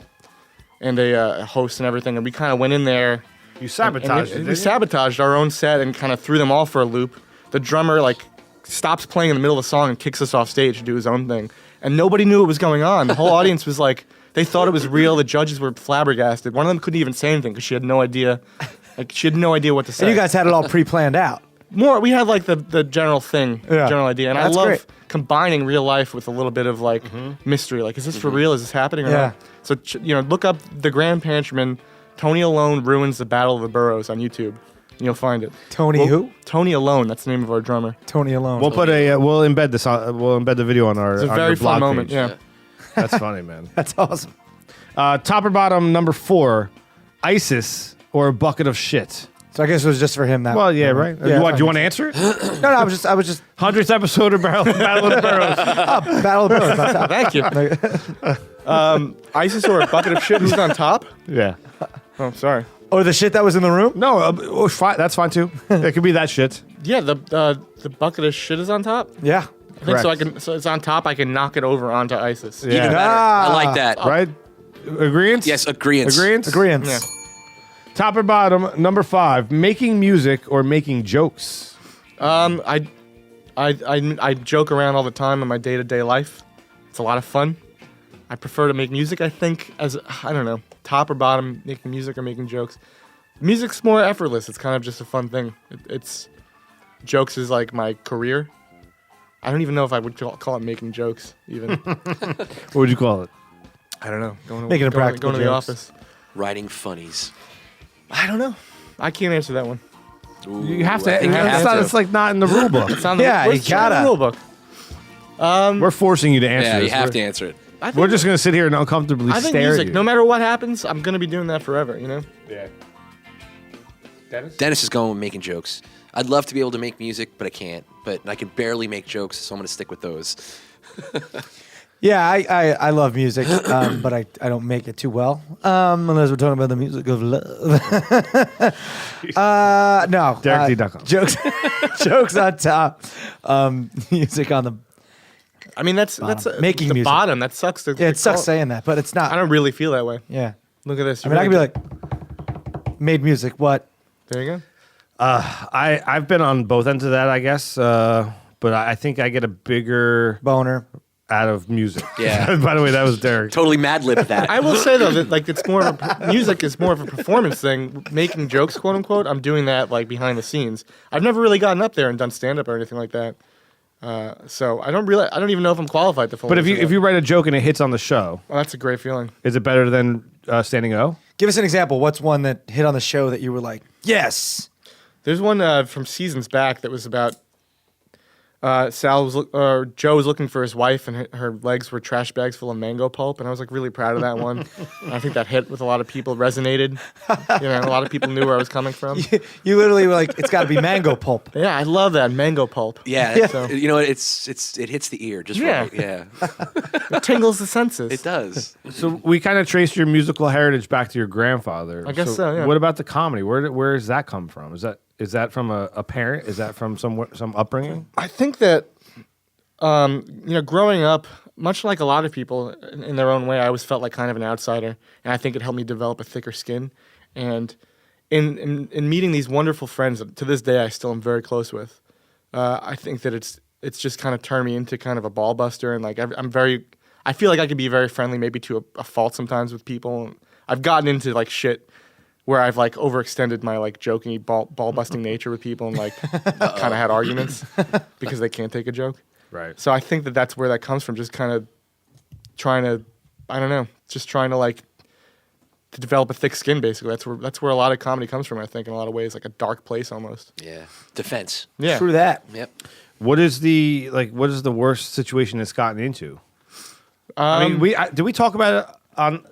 host and everything, and we kind of went in there You sabotaged it. We sabotaged our own set and kind of threw them all for a loop. The drummer like stops playing in the middle of the song and kicks us off stage to do his own thing, and nobody knew what was going on. The whole audience was like, they thought it was real. The judges were flabbergasted. One of them couldn't even say anything because she had no idea. Like she had no idea what to say. And you guys had it all pre-planned out. We had like the general thing, Yeah. general idea, and That's I love great. combining real life with a little bit of like mystery. Like, is this for real? Is this happening or Yeah. not? So look up the Grand Pantryman. Tony Alone ruins the Battle of the Boroughs on YouTube, and you'll find it. Tony who? Tony Alone. That's the name of our drummer. Tony Alone. We'll put we'll embed this. We'll embed the video on our. It's a on very your blog fun moment. page. Yeah. That's funny, man. That's awesome. Top or bottom, number 4, ISIS or a bucket of shit. So I guess it was just for him that. Well, yeah, right. Yeah, do fine. you want to answer it? No, I was just 100th episode of Battle of the Boroughs. Battle of the Boroughs on top. Thank you. ISIS or a bucket of shit? Who's on top? Yeah. Oh, sorry. Or the shit that was in the room? No, fine. That's fine too. It could be that shit. Yeah, the bucket of shit is on top. Yeah. I think so. Correct. So it's on top. I can knock it over onto ISIS. Yeah. Even better. I like that. Right? Agreeance? Yes, agreeance. Agreeance? Agreeance. Yeah. Top or bottom, number 5, making music or making jokes. I joke around all the time in my day-to-day life. It's a lot of fun. I prefer to make music, I think, I don't know, top or bottom, making music or making jokes. Music's more effortless. It's kind of just a fun thing. Jokes is like my career. I don't even know if I would call it making jokes, even. What would you call it? I don't know. Making a practical going to the jokes. office. Writing funnies. I don't know. I can't answer that one. Ooh, You have to. I think you have to. It's like not in the rule book. It's on the, Yeah, where's you gotta. the rule book. We're forcing you to answer Yeah, this. you have to answer it. I think, We're just going to sit here and uncomfortably I think stare music, at you. no matter what happens, I'm going to be doing that forever, you know? Yeah. Dennis? Dennis is going with making jokes. I'd love to be able to make music, but I can't. But I can barely make jokes, so I'm going to stick with those. Yeah, I love music, but I don't make it too well. Unless we're talking about the music of love. No. DerekD.com. Jokes on top. Music on the. I mean, that's Making the music. bottom. That sucks. Yeah, it sucks saying that, but it's I not. don't really feel that way. Yeah. Look at this. I mean, I could be like, made music. What? There you go. I've been on both ends of that, I guess. But I think I get a bigger Boner. out of music. Yeah. By the way, that was Derek. Totally mad lib that. I will say though that like it's more of music is more of a performance thing. Making jokes, quote unquote. I'm doing that like behind the scenes. I've never really gotten up there and done stand up or anything like that. So I don't even know if I'm qualified to. But if you write a joke and it hits on the show, well, that's a great feeling. is it better than standing O? Give us an example. What's one that hit on the show that you were like, yes? There's one from seasons back that was about Joe was looking for his wife, and her legs were trash bags full of mango pulp, and I was like really proud of that one. And I think that hit with a lot of people, resonated. You know, a lot of people knew where I was coming from. You literally were like, it's got to be mango pulp. Yeah, I love that mango pulp. Yeah, So- you know, it hits the ear just Yeah. right. Yeah, It tingles the senses. it does. So we kind of traced your musical heritage back to your grandfather. I guess so, yeah. What about the comedy? Where does that come from? Is that from a parent? Is that from some upbringing? I think that, growing up, much like a lot of people in their own way, I always felt like kind of an outsider, and I think it helped me develop a thicker skin. And in meeting these wonderful friends that to this day I still am very close with, I think that it's just kind of turned me into kind of a ball buster, and like I feel like I can be very friendly, maybe to a fault sometimes with people. I've gotten into like shit where I've like overextended my like joking ball busting nature with people and like kind of had arguments because they can't take a joke. Right. So I think that that's where that comes from. Just kind of trying to, I don't know, just trying to like to develop a thick skin. Basically, that's where a lot of comedy comes from. I think in a lot of ways, like a dark place almost. Yeah, defense. Yeah. True that. Yep. What is the worst situation it's gotten into? I mean, did we talk about it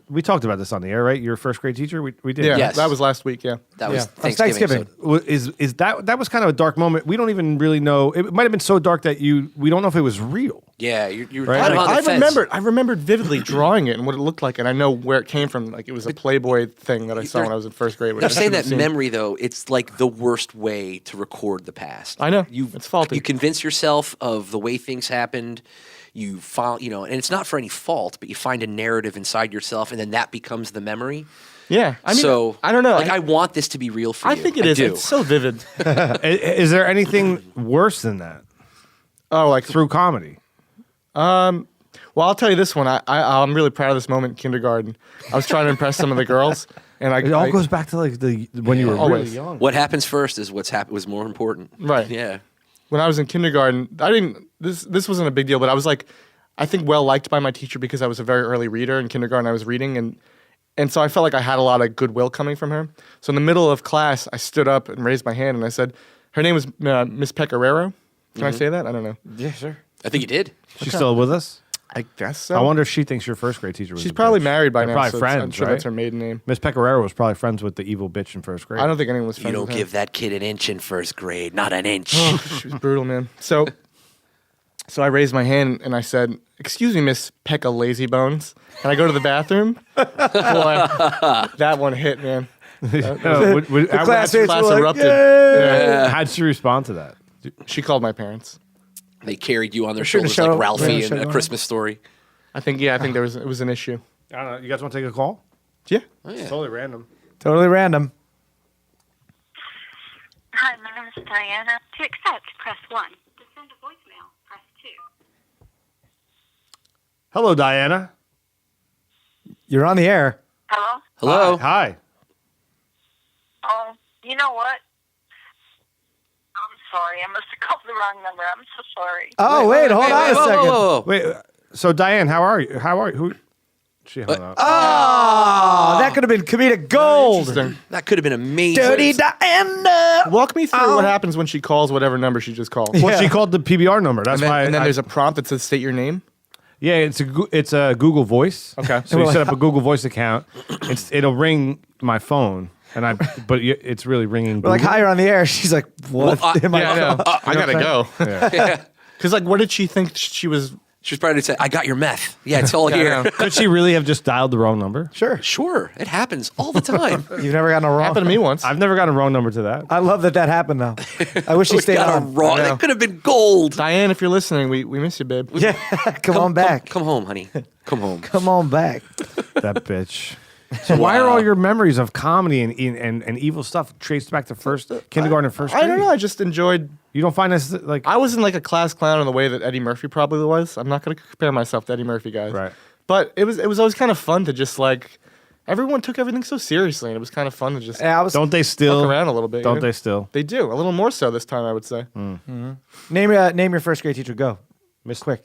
we talked about this on the air, right? Your first grade teacher, we did. Yeah. Yes. That was last week. Yeah. That was Yeah. Thanksgiving. Thanksgiving. episode. Is that was kind of a dark moment? We don't even really know. It might have been so dark that we don't know if it was real. Yeah, you're Right. kind of on the fence. I remembered vividly drawing it and what it looked like, and I know where it came from. Like it was a Playboy thing that I saw when I was in first grade. which They're I saying shouldn't that have seen. memory, though, it's like the worst way to record the past. I know. It's faulty. You convince yourself of the way things happened. You find, and it's not for any fault, but you find a narrative inside yourself, and then that becomes the memory. Yeah, I mean, So I don't know. Like, I want this to be real for I you. think it is. do. It's so vivid. Is there anything worse than that Oh, like through comedy? Well, I'll tell you this one. I'm really proud of this moment in kindergarten. I was trying to impress some of the girls, and It all goes back to like when you were really Always. young. What happens first is what's happened was more important. Right. Yeah. when I was in kindergarten. I didn't. This wasn't a big deal, but I was like, I think well liked by my teacher because I was a very early reader in kindergarten. I was reading and so I felt like I had a lot of goodwill coming from her. So in the middle of class, I stood up and raised my hand and I said, her name was Miss Pecoraro. Can I say that? I don't know. Yeah, sure. I think you did. She's still with us? I guess so. I wonder if she thinks your first grade teacher was She's a probably bitch. married by They're now. probably so friends, I'm sure right? that's her maiden name. Miss Pecoraro was probably friends with the evil bitch in first grade. I don't think anyone was You friends don't with her. give that kid an inch in first grade, not an inch. She was brutal, man. So I raised my hand and I said, "Excuse me, Miss Pekka Lazybones. Can I go to the bathroom?" Boy, that one hit, man. The Class were like, erupted. "Yay!" Yeah. How'd she respond to that? She called my parents. They carried you on their shouldn't shoulders show like up. Ralphie Yeah, in should A go. Christmas Story. I think it was an issue. I don't know. You guys want to take a call? Yeah. Oh, yeah. Totally random. Totally random. Hi, my name is Diana. To accept, press 1. To send a voicemail, press 2. Hello, Diana. You're on the air. Hello? Hello. Hi. Oh, you know what? I'm sorry. I must have called the wrong number. I'm so sorry. Oh, wait, hold on a whoa, second. whoa, whoa. Wait. So, Diane, how are you? Who? She hung up. Oh, that could have been comedic gold. Interesting. That could have been amazing. Dirty Diana. Walk me through what happens when she calls whatever number she just called. Well, she called the PBR number. That's why. And then there's a prompt that says state your name. Yeah, it's a Google Voice. Okay. So you set up a Google Voice account. It'll ring my phone, but it's really ringing. We're like, Google. hi, you're on the air. She's like, what? Well, am I Yeah, I know. I gotta go. Yeah. Because like, what did she think she was? She was probably saying, I got your meth. Yeah, it's all I here. know. Could she really have just dialed the wrong number? Sure. Sure, it happens all the time. You've never gotten a wrong. Happened to me once. I've never gotten a wrong number to that. I love that happened, though. I wish he We stayed got on. it wrong. I know. That could have been gold. Diane, if you're listening, we miss you, babe. Yeah, come on back. Come home, honey. Come home. Come on back. That bitch. So why are all your memories of comedy and evil stuff traced back to kindergarten and first grade? I don't know. I just enjoyed. You don't find this like I wasn't like a class clown in the way that Eddie Murphy probably was. I'm not going to compare myself to Eddie Murphy, guys. Right. But it was always kind of fun to just like. Everyone took everything so seriously, and it was kind of fun to just Yeah, I was. don't they still fuck around a little bit. don't you know? they still They do a little more so this time, I would say. Name your first grade teacher. Go, Miss Quick,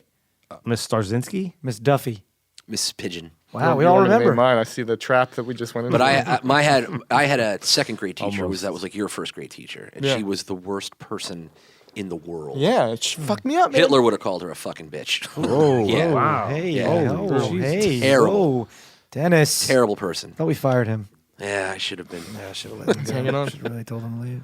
Miss Starzinski? Miss Duffy. Miss Pigeon. Wow, we You all wanted to name remember. Mine. I see the trap that we just went into. But I had a second grade teacher that was like your first grade teacher, and Yeah. she was the worst person in the world. Yeah, it fucked me up, man. Hitler would have called her a fucking bitch. Oh, Yeah. wow. Hey, Yeah. oh, Jesus. hey, Terrible. whoa. Dennis. Terrible person. Thought we fired him. Yeah, I should have been. Yeah, I should have let him go. hanging on. Should have really told him to leave.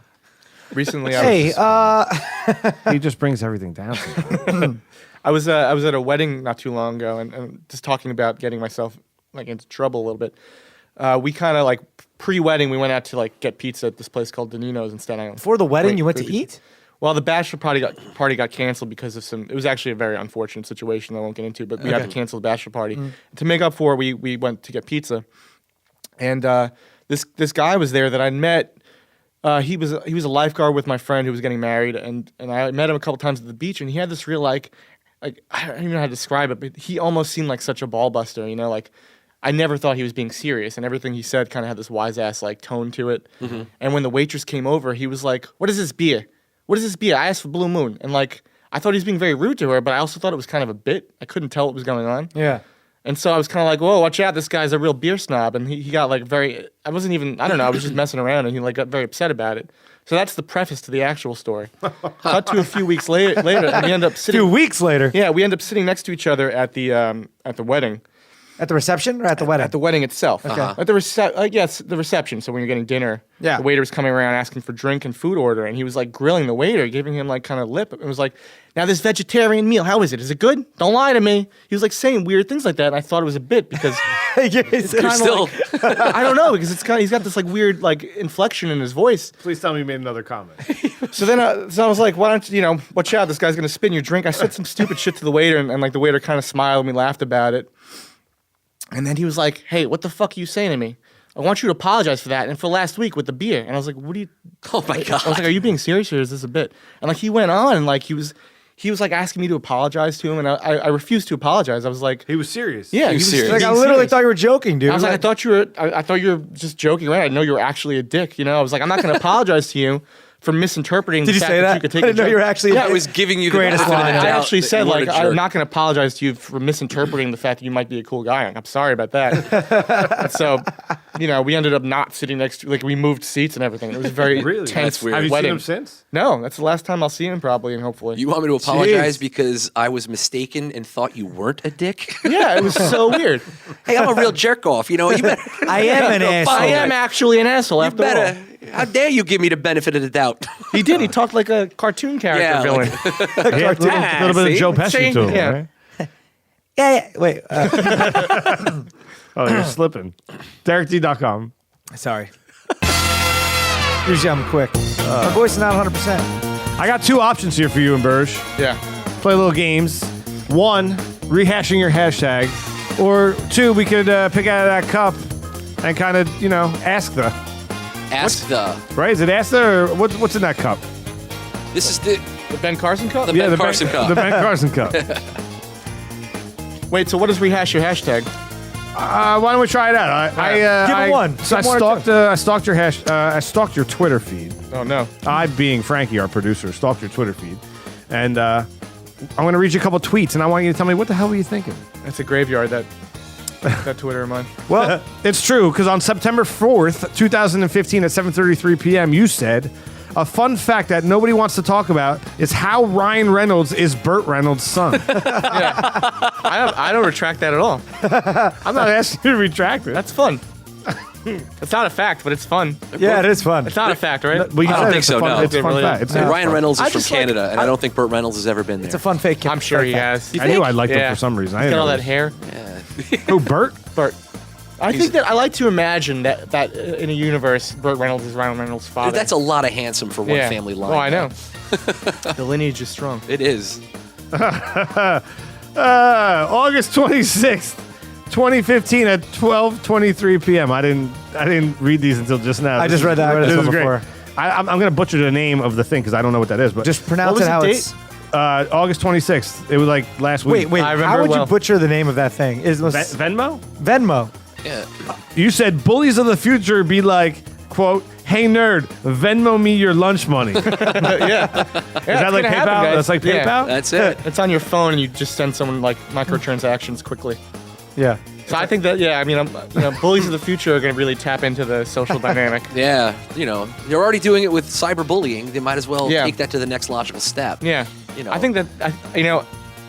Recently, I Hey, was He just brings everything down. sometimes. I was at a wedding not too long ago, and just talking about getting myself like into trouble a little bit. We kind of like pre-wedding, we went out to like get pizza at this place called Danino's in Staten Island. before the wedding, Wait, you went to wait, eat? Well, the bachelor party got canceled because of some. It was actually a very unfortunate situation I won't get into, but we had to cancel the bachelor party. To make up for it, we went to get pizza, and this guy was there that I met. He was a lifeguard with my friend who was getting married, and I met him a couple times at the beach, and he had this real like I don't even know how to describe it, but he almost seemed like such a ball buster, you know, like. I never thought he was being serious, and everything he said kind of had this wise ass like tone to it. And when the waitress came over, he was like, "What is this beer? What is this beer? I asked for Blue Moon." And like, I thought he was being very rude to her, but I also thought it was kind of a bit. I couldn't tell what was going on. Yeah. And so I was kind of like, "Whoa, watch out! This guy's a real beer snob." And he got like very. I wasn't even. I don't know. I was just messing around, and he like got very upset about it. So that's the preface to the actual story. Cut to a few weeks later, and we end up sitting. 2 weeks later. Yeah, we end up sitting next to each other at the wedding. At the reception or at the wedding? At the wedding itself. Okay. At the yes, the reception. So when you're getting dinner, Yeah. the waiter was coming around asking for drink and food order, and he was like grilling the waiter, giving him like kind of lip. It was like, "Now this vegetarian meal, how is it? Is it good? Don't lie to me." He was like saying weird things like that, and I thought it was a bit because It's You're still. I don't know, because it's kind of, he's got this like weird like inflection in his voice. Please tell me you made another comment. So then I was like, "Why don't you watch out? This guy's gonna spin your drink." I said some stupid shit to the waiter, and like the waiter kind of smiled and we laughed about it. And then he was like, "Hey, what the fuck are you saying to me?" I want you to apologize for that and for last week with the beer. And I was like, what do you? Oh my God. I was like, are you being serious or is this a bit? And like he went on and like he was like asking me to apologize to him, and I refused to apologize. I was like, He was serious. yeah, He was serious. Like, being I literally serious. thought you were joking, dude. I was like, I thought you were just joking around. I know you were actually a dick. You know, I was like, I'm not going to apologize to you for misinterpreting. Did the you fact say that? You could take I didn't a know you joke. were actually. I was giving you the Greatest benefit of the line. I doubt actually that said, you weren't like, a jerk. I'm not going to apologize to you for misinterpreting the fact that you might be a cool guy. I'm sorry about that. And so, you know, we ended up not sitting next to, like, we moved seats and everything. It was a very Really? tense That's weird. Have you wedding. seen him since? No, that's the last time I'll see him probably, and hopefully. You want me to apologize Jeez. because I was mistaken and thought you weren't a dick? Yeah, it was so weird. Hey, I'm a real jerk off. You know, you better. I am an asshole. I am actually an asshole You after better. all. How dare you give me the benefit of the doubt? He did. He talked like a cartoon character Yeah, villain. Yeah, a little bit see? of Joe Pesci See? to him, Yeah. right? Yeah. Wait. Oh, you're slipping. DerekD.com. Sorry. Usually I'm quick. My voice is not 100%. I got two options here for you and Burge. Yeah. Play little games. One, rehashing your hashtag. Or two, we could pick out of that cup and kind of, you know, ask the. Ask the. Right? Is it ask the or what's in that cup? This is the The Ben Carson Cup? The Ben Carson Cup. The Ben Carson Cup. Wait, so what is rehash your hashtag? Why don't we try it out? Give it one. So Give one or I stalked your I stalked your Twitter feed. Oh, no. I, being Frankie, our producer, stalked your Twitter feed, and I'm going to read you a couple tweets, and I want you to tell me what the hell were you thinking. That's a graveyard, that Twitter of mine. Well, it's true because on September 4th, 2015, at 7:33 p.m., you said. A fun fact that nobody wants to talk about is how Ryan Reynolds is Burt Reynolds' son. I don't retract that at all. I'm not asking you to retract it. That's fun. It's not a fact, but it's fun. Yeah, it is fun. It's not a fact, right? Well, you I don't said think it's a so, fun- no. It's a It fun really fact. is. It's Ryan Reynolds I is from just like- Canada, and I don't think Burt Reynolds has ever been there. It's a fun fake. I'm sure he fake has. I knew I liked him Yeah. for some reason. I He's didn't got all know that hair. Who, Burt? Burt. I think that I like to imagine that in a universe, Burt Reynolds is Ryan Reynolds' father. That's a lot of handsome for one Yeah. family line. Oh, I know. The lineage is strong. It is. August 26th, 2015 at 12:23 p.m. I didn't read these until just now. I just read that. I read this This one is great. before. I'm going to butcher the name of the thing because I don't know what that is. But Just pronounce was it the how date? it's. August 26th. It was like last week. Wait. I remember How would well. you butcher the name of that thing? Is Venmo? Venmo? Yeah. You said bullies of the future be like, quote, "Hey nerd, Venmo me your lunch money." Is Yeah. that like PayPal? That's like PayPal? That's it. It's on your phone, and you just send someone like microtransactions quickly. Yeah. So I think that bullies of the future are going to really tap into the social dynamic. Yeah. You know, they're already doing it with cyberbullying. They might as well Yeah. take that to the next logical step. Yeah. You know. I think that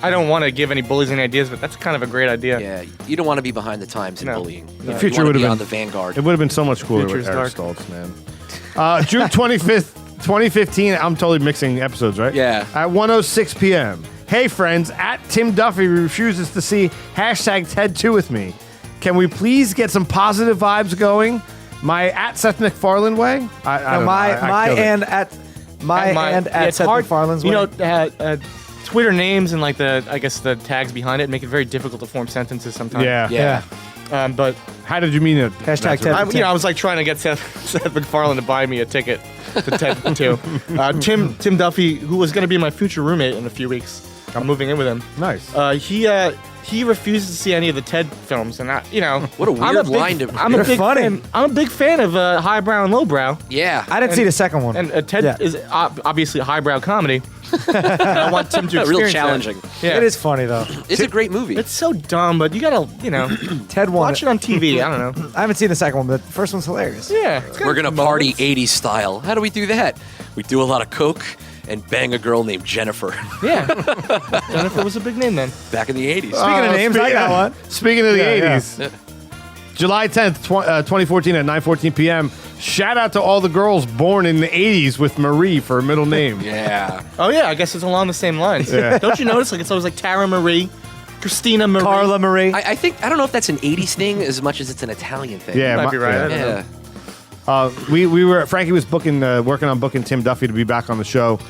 I don't want to give any bullies any ideas, but that's kind of a great idea. Yeah. You don't want to be behind the times in No. bullying. The You future wanna would have be been on the vanguard. It would have been so much cooler Future's with Eric dark. Stoltz, man. June 25th, 2015. I'm totally mixing episodes, right? Yeah. At 1:06 p.m. Hey, friends, at Tim Duffy refuses to see hashtag Ted2 with me. Can we please get some positive vibes going? My at Seth MacFarlane way? I No, don't know. my I killed it. and at It's Seth hard. MacFarlane's You way. know, Twitter names and like the tags behind it make it very difficult to form sentences sometimes. Yeah. Yeah. But How did you mean it? Hashtag Ted. I was like trying to get Seth MacFarlane to buy me a ticket to TED 2. Tim Duffy, who was going to be my future roommate in a few weeks. I'm moving in with him. Nice. He refuses to see any of the TED films, and What a weird line to- I'm a They're big funny. fan. I'm a big fan of highbrow and lowbrow, Yeah. I didn't see the second one. and TED Yeah. is obviously a highbrow comedy. I want Tim to experience Real that. challenging. Yeah. It is funny though. It's a great movie. It's so dumb, but you gotta, Ted won. watch it on TV. I don't know. I haven't seen the second one, but the first one's hilarious. Yeah, We're going to party 80s style. How do we do that? We do a lot of coke and bang a girl named Jennifer Yeah, Jennifer was a big name then. back in the 80s. Speaking of names, I got one. Speaking of the Yeah, yeah. 80s, July 10th, 2014 at 9:14 p.m. Shout out to all the girls born in the 80s with Marie for a middle name. Yeah. Oh yeah, I guess it's along the same lines. Yeah. Don't you notice? Like it's always like Tara Marie, Christina Marie. Carla Marie. I don't know if that's an 80s thing as much as it's an Italian thing. Yeah, Might be right. I don't know. Yeah. we were Frankie was working on booking Tim Duffy to be back on the show.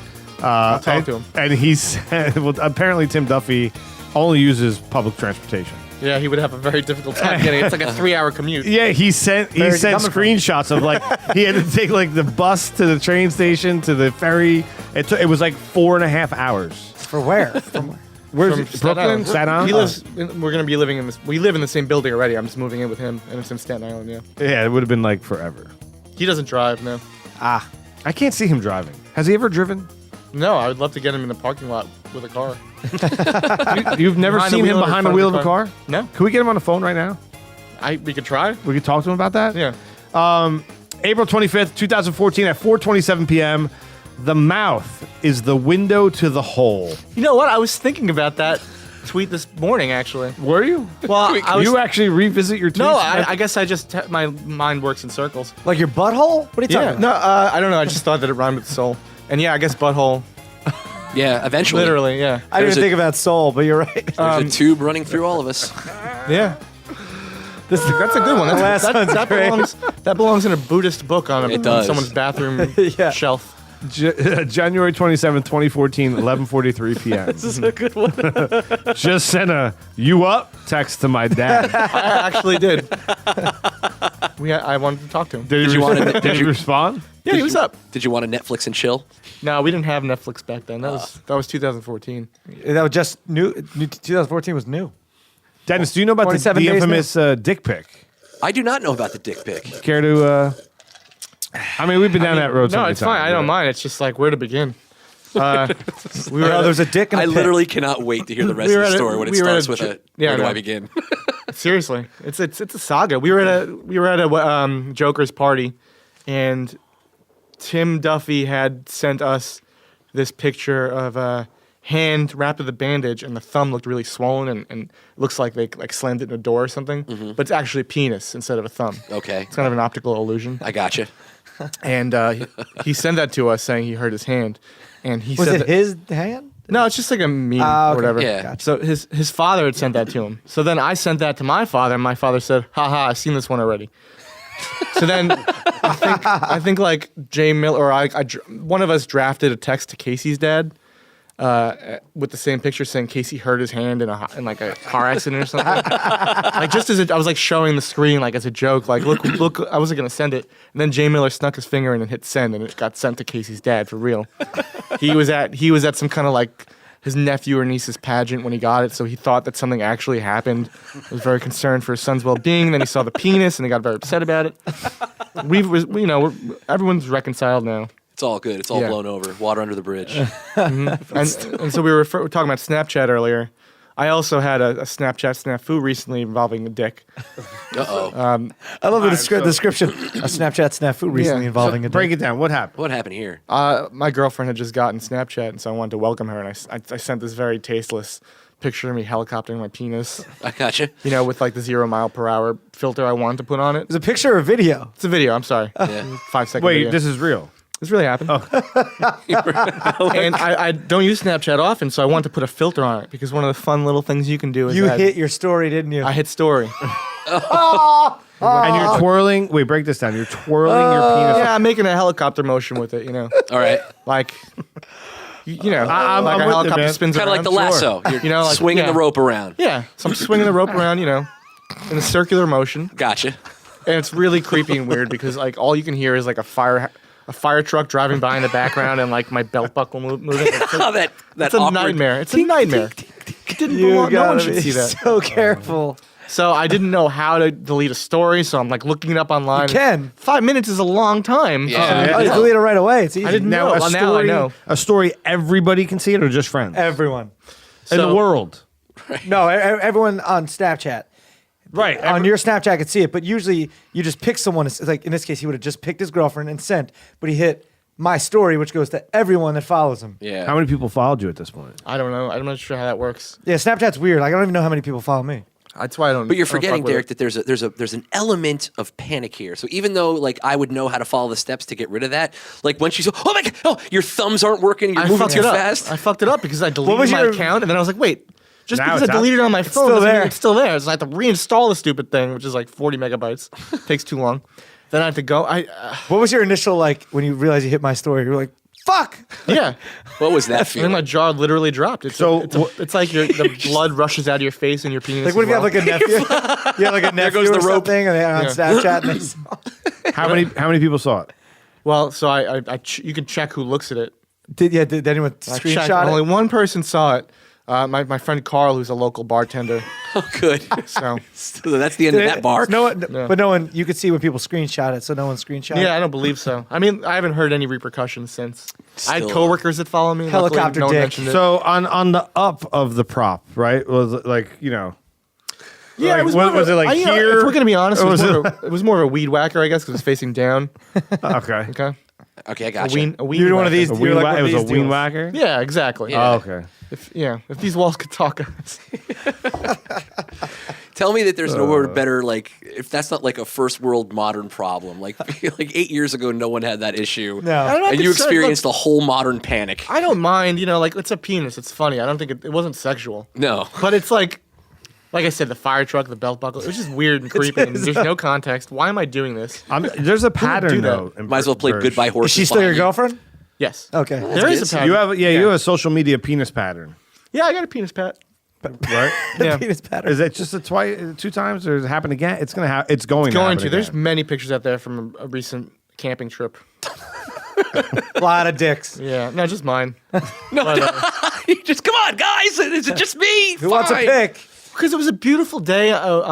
I'll talk to him. And he said, well, apparently Tim Duffy only uses public transportation. Yeah, he would have a very difficult time getting it. It's like a 3-hour commute. Yeah, he sent screenshots of like he had to take like the bus to the train station to the ferry. It was like 4.5 hours. For where? From where? Where's From it? Brooklyn? Staten Island? He lives. We're gonna be living in this. We live in the same building already. I'm just moving in with him, and it's in Staten Island. Yeah. Yeah, it would have been like forever. He doesn't drive. No. I can't see him driving. Has he ever driven? No, I would love to get him in the parking lot with a car. You've never Behind the seen him wheel or behind the front wheel of of the a car? No. Can we get him on the phone right now? We could try. We could talk to him about that? Yeah. April 25th, 2014 at 4:27 p.m. The mouth is the window to the hole. You know what? I was thinking about that tweet this morning, actually. Were you? Well, I was. You actually revisit your tweets? No, I guess I just my mind works in circles. Like your butthole? What are you talking Yeah. about? No, I don't know. I just thought that it rhymed with soul. And yeah, I guess butthole. Yeah, eventually. Literally, yeah. I didn't There's a- think about soul, but you're right. There's a tube running through all of us. Yeah. That's a good one. last one's great. That belongs in a Buddhist book on It does. someone's bathroom Yeah. shelf. January 27th, 2014, 11:43 p.m. This is a good one. Just sent a "you up" text to my dad. I actually did. I wanted to talk to him. Did you want to- Did you respond? Yeah, he was up. Did you want to Netflix and chill? No, we didn't have Netflix back then. That was 2014. That was just new. 2014 was new. Dennis, do you know about the 27 days infamous dick pic? I do not know about the dick pic. Care to? I mean, we've been down that road. so No, many it's fine. times, I don't but- mind. It's just like where to begin. We were Oh, there's a dick and a I pic. literally cannot wait to hear the rest We of were the at a- story when it we were at starts a with tr- a yeah, where do I I know. begin? Seriously, it's a saga. We were at a Joker's party, and Tim Duffy had sent us this picture of a hand wrapped with a bandage, and the thumb looked really swollen, and looks like they slammed it in a door or something. But it's actually a penis instead of a thumb. Okay, It's kind of an optical illusion. I gotcha. And he sent that to us, saying he hurt his hand, and he Was said it that, his hand? No, it's just like a meme Ah, or okay. whatever. Yeah. Gotcha. So his father had sent that to him. So then I sent that to my father, and my father said, "Ha, I've seen this one already." So then I think like Jay Miller or one of us drafted a text to Casey's dad with the same picture saying Casey hurt his hand in like a car accident or something. Like just I was like showing the screen like as a joke, like look, I wasn't gonna send it, and then Jay Miller snuck his finger in and hit send, and it got sent to Casey's dad for real. He was at some kind of like his nephew or niece's pageant when he got it, so he thought that something actually happened. He was very concerned for his son's well-being. Then he saw the penis and he got very upset about it. Everyone's reconciled now. It's all good. It's all Yeah. blown over. Water under the bridge. And so we were talking about Snapchat earlier. I also had a Snapchat snafu recently involving a dick. Uh-oh. I love the so- description. A Snapchat snafu recently Yeah. involving a Break dick. it down. What happened? What happened here? My girlfriend had just gotten Snapchat, and so I wanted to welcome her, and I sent this very tasteless picture of me helicoptering my penis, I gotcha. with like the 0 mile per hour filter I wanted to put on it. It's a picture or a video. It's a video, I'm sorry. Yeah. 5-second Wait, video. this is real. This really happened. And I don't use Snapchat often, so I wanted to put a filter on it because one of the fun little things you can do is You add- hit your story, didn't you? I hit story. And you're twirling. Wait, break this down. You're twirling your penis. Yeah, I'm making a helicopter motion with it, All right. like, I'm like with a you, helicopter man. spins Kind of like around. the lasso. You're like, swinging the rope around. Yeah, so I'm swinging the rope around, in a circular motion, Gotcha. and it's really creepy and weird because like all you can hear is like a fire truck driving by in the background and like my belt buckle moving. It's, like, Oh, that it's a awkward. nightmare. It's a nightmare. It didn't You belong. No one gotta should be see that. so careful. So I didn't know how to delete a story, so I'm like looking it up online. You can. 5 minutes is a long time. Yeah. Oh, you delete it right away. It's easy. I didn't know. Now, Well, now I know. A story everybody can see it, or just friends Everyone. in the So- world. No, everyone on Snapchat. Right. On your Snapchat could see it, but usually you just pick someone. It's like in this case, he would have just picked his girlfriend and sent, but he hit my story, which goes to everyone that follows him. Yeah. How many people followed you at this point? I don't know. I'm not sure how that works. Yeah, Snapchat's weird. Like, I don't even know how many people follow me. That's why I don't. But you're I don't fuck forgetting, with Derek, it. that there's an element of panic here. So even though like I would know how to follow the steps to get rid of that, like when she's oh my god, oh your thumbs aren't working, you're I moving fucked too it up. fast. I fucked it up because I deleted was my your- account, and then I was like, wait. Just Now because I it's out. deleted it on my phone, still doesn't mean there. it's still there. So I have to reinstall the stupid thing, which is like 40 megabytes. Takes too long. Then I have to go. What was your initial, like, when you realized you hit my story? You're like, fuck. Yeah. What was that And feeling? my jaw literally dropped. It's So, it's like the blood rushes out of your face and your penis. Like, what if you have like a nephew? You have like a nephew goes the or rope. something, and they're on Snapchat. And they saw. How many people saw it? Well, so you can check who looks at it. Did anyone I checked. screenshot Only it? one person saw it. My friend Carl, who's a local bartender. Oh, good. So So that's the end of that bar. No one, but no one. You could see when people screenshot it, so no one screenshot. yeah, it. I don't believe so. I mean, I haven't heard any repercussions since. I had Still- coworkers that follow me. Luckily, Helicopter no one dick. mentioned it. So on the up of the prop, right? Was it like, yeah, like, it was. what- more of was a- it like you know, here? if we're gonna be honest, Or it was more of a weed whacker, I guess, because it's facing down. okay. Okay, Okay, I a got weed. A weed You're one of whacker. these. A You're weed like whack- one it of was a these weed dudes. whacker? Yeah, exactly. Yeah. Oh, okay. If these walls could talk, guys. Tell me that there's nowhere better, like, if that's not like a first world modern problem. Like 8 years ago, no one had that issue. No. I'm not And you concerned. experienced the whole modern panic. I don't mind, like it's a penis. It's funny. I don't think it wasn't sexual. No. But it's like I said, the fire truck, the belt buckle. It was just weird and creepy. And there's no context. Why am I doing this? There's a pattern do that? though. in Might as well play Birch. Goodbye Is Horses. she still your behind you. girlfriend? Yes. Okay. There is a pattern. You have you have a social media penis pattern, Yeah, I got a penis pat. right? Yeah. Penis pattern. Is it just two times, or does it happen again? It's gonna happen. It's going. Going happen to. There's again. many pictures out there from a recent camping trip. A lot of dicks. Yeah. No, just mine. Just come on, guys. Is it just me? Who wants a Fine. pic? Because it was a beautiful day.